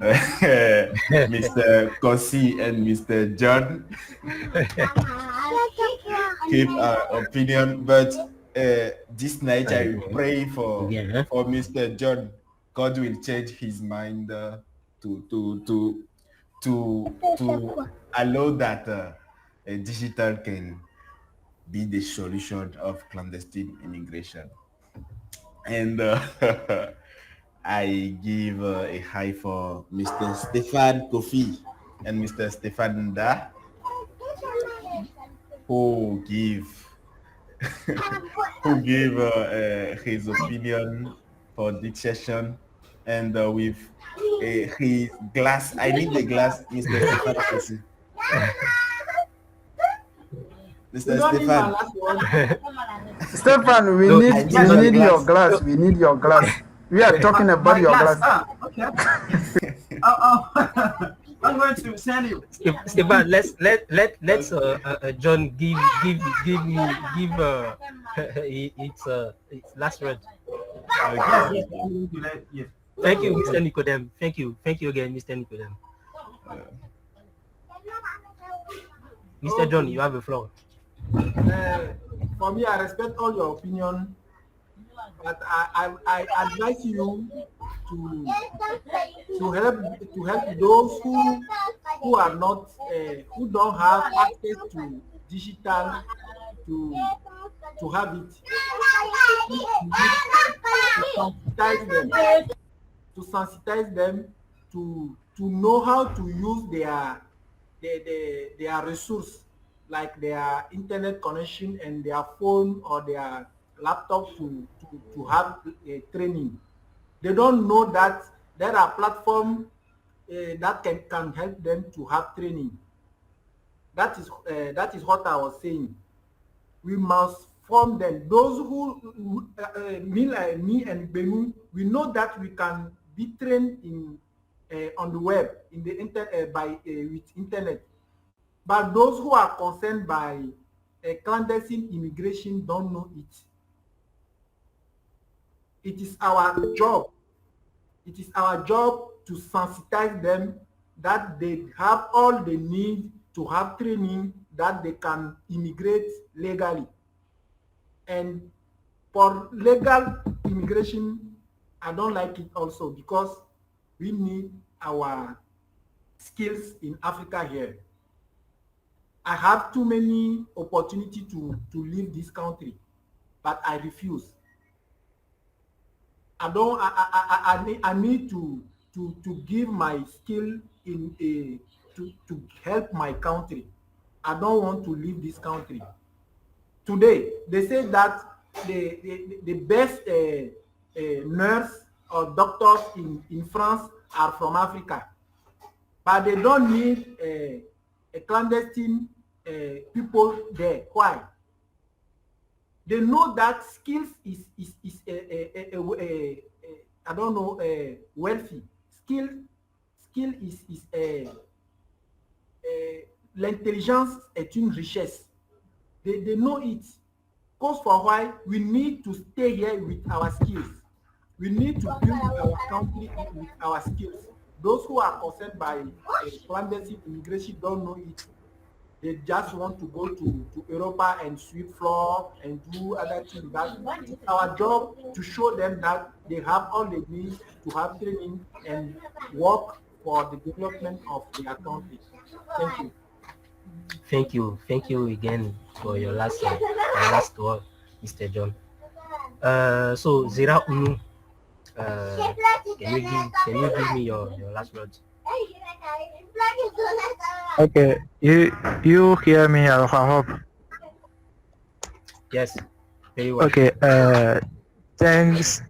Mr. Kosi and Mr. John give our opinion, but this night I pray for Mr. John. God will change his mind to allow that a digital can be the solution of clandestine immigration. And I give a high for Mr. Stefan Kofi and Mr. Stefan Da. who give who gave his opinion for this session, and with his glass. I need the glass, Mr. Stefan. Also. You Mr. don't need my Stefan. last word. Stefan, we No, need it's I we not need the need the your glass. glass. We need your glass. We are talking about My your glass. glass. Okay. I'm going to send you. Stefan, let's John give its last word. Yes, Okay. yes. I'm going to let yes. Thank you, Mr. Nicodem. Thank you again, Mr. Nicodem. Mr. John, you have the floor. For me, I respect all your opinion, but I advise you to help those who are not who don't have access to digital to have it. To sensitize them, to know how to use their resource, like their internet connection and their phone or their laptop to have training. They don't know that there are platforms that can help them to have training. That is what I was saying. We must form them. Those me and Bemu, we know that we can be trained in on the web, in the by with internet. But those who are concerned by clandestine immigration don't know it. It is our job. It is our job to sensitize them that they have all they need to have training that they can immigrate legally. And for legal immigration, I don't like it also because we need our skills in Africa here. I have too many opportunity to leave this country, but I refuse. I don't. I need to give my skill in a to help my country. I don't want to leave this country. Today, they say that the best nurse or doctors in France are from Africa, but they don't need a clandestine people there. Why? They know that skills is I don't know wealthy. Skill is l'intelligence est une richesse. They know it. Cause for why we need to stay here with our skills. We need to build our country with our skills. Those who are concerned by clandestine immigration don't know it. They just want to go to Europa and sweep floor and do other things. But it's our job to show them that they have all they need to have training and work for the development of their country. Thank you. Thank you again for your last word, Mr. John. So Zira Unu, can you give me your last words? Okay, you hear me? I hope. Yes, very well. Okay. Thanks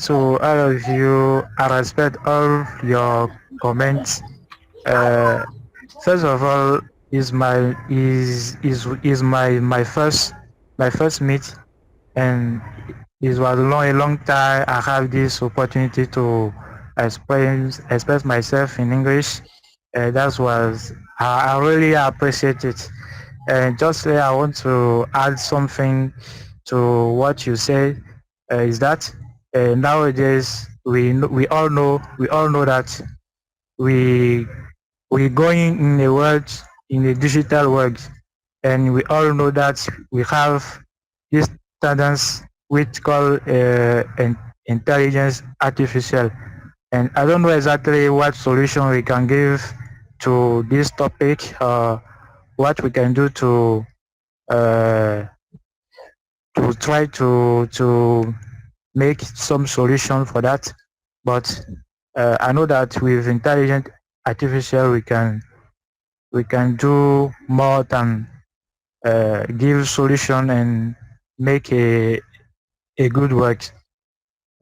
to all of you. I respect all your comments. First of all, is my first meet, and it was a long time I have this opportunity to express myself in English. That was I really appreciate it. And just I want to add something to what you said. Is that nowadays we all know that we we going in a world, in a digital world, and we all know that we have this tendency which call intelligence artificial. And I don't know exactly what solution we can give to this topic, what we can do uh, to try to make some solution for that. But I know that with intelligent artificial we can do more than give solution and make a good work.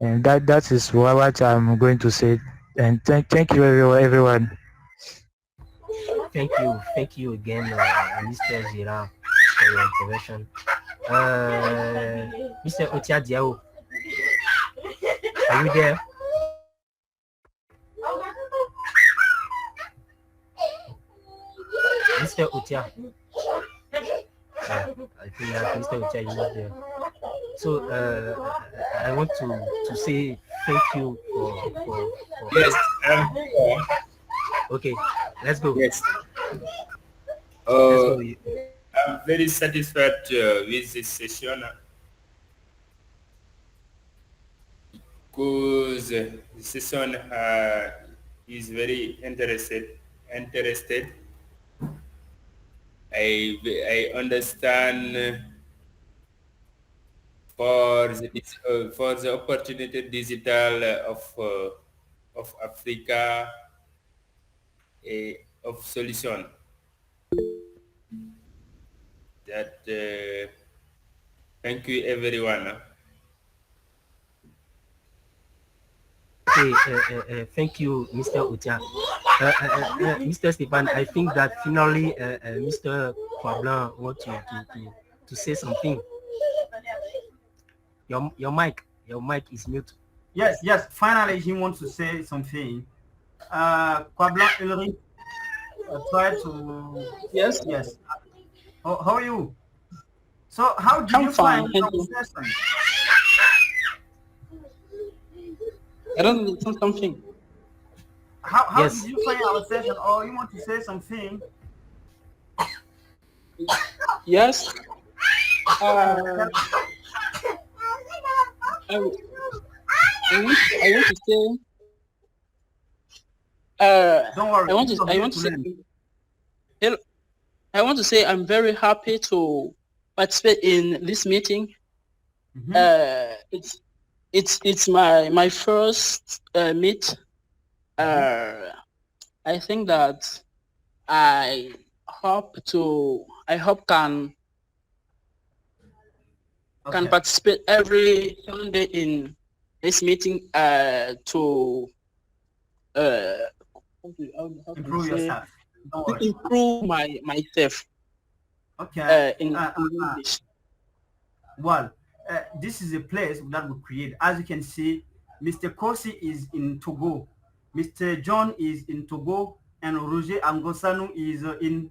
And that is what I'm going to say. And thank you everyone. Thank you again, Mr. Gira, for your intervention. Mr. Otia Diao, are you there? Mr. Otia. I think that Mr. Otia is not there. So I want to say thank you for Yes. Okay, let's go. Yes. Let's go. I'm very satisfied with this session because the session is very interested. I understand for the opportunity digital of Africa of solution that thank you everyone. Okay, thank you, Mr. Utia. Mr. Stepan, I think that finally Mr. Kwablan wants to say something. Your mic is mute. Yes. Finally, he wants to say something. Kwablan Ulrich, try to. Yes. How are you? So, how did you fine, find thank our you. session? I don't understand something. How Yes. did you find our session? Or you want to say something? Yes. I want to say. Don't worry. I want to say. I want to say I'm very happy to participate in this meeting. It's my first meet. I think that I hope can participate every Sunday in this meeting to Improve yourself. Don't to worry. improve myself Okay. in English. Well, this is a place that we create. As you can see, Mr. Kosi is in Togo, Mr. John is in Togo, and Roger Angosanu is in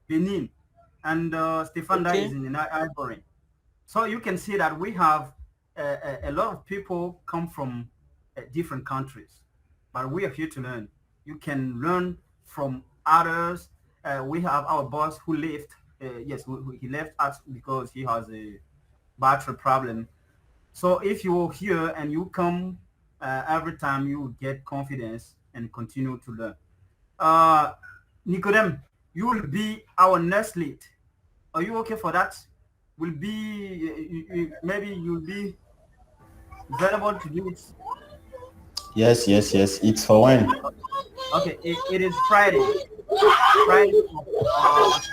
Benin, and Stefanda Okay. is in Ivory. So you can see that we have a lot of people come from different countries, but we are here to learn. You can learn from others. We have our boss who left. Yes, he left us because he has a battery problem. So if you're here and you come every time, you will get confidence and continue to learn. Nicodem, you will be our next lead. Are you okay for that? Will be maybe you'll be available to do it. Yes. It's for when? Okay, it is Friday. Friday,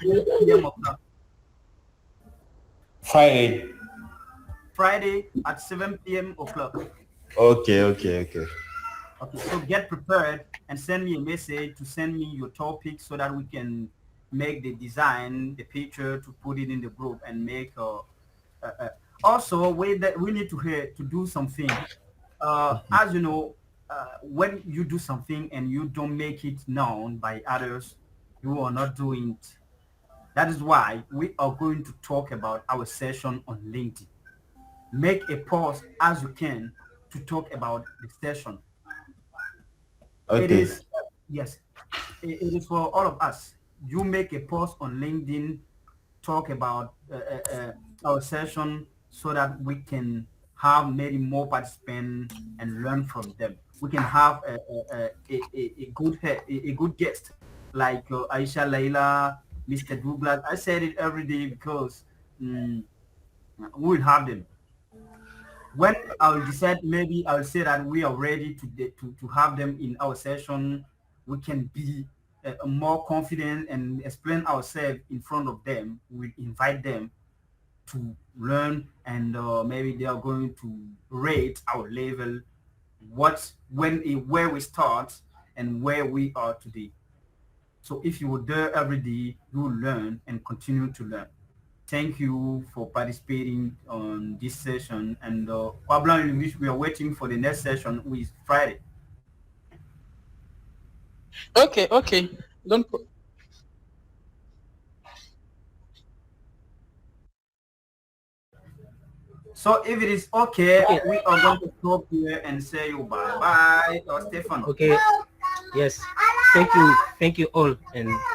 7 p.m. o'clock. Friday. Friday at 7 p.m. o'clock. Okay. Okay, so get prepared and send me a message to send me your topic so that we can make the design, the picture, to put it in the group and make. Also, we need to do something. As you know, when you do something and you don't make it known by others, you are not doing it. That is why we are going to talk about our session on LinkedIn. Make a post as you can to talk about the session. It Okay. is, yes, it is for all of us. You make a post on LinkedIn, talk about our session so that we can have maybe more participants and learn from them. We can have a good guest like Aisha Leila, Mr. Douglas. I said it every day because we will have them. When I'll decide, maybe I'll say that we are ready to have them in our session. We can be more confident and explain ourselves in front of them, we invite them to learn, and maybe they are going to rate our level, where we start and where we are today. So if you were there every day, you will learn and continue to learn. Thank you for participating on this session, and Pablo, in which we are waiting for the next session, which is Friday. Okay, okay. Don't. So if it is okay, we are going to stop here and say you bye bye, Stefan. Okay. Yes. Thank you all, and bye.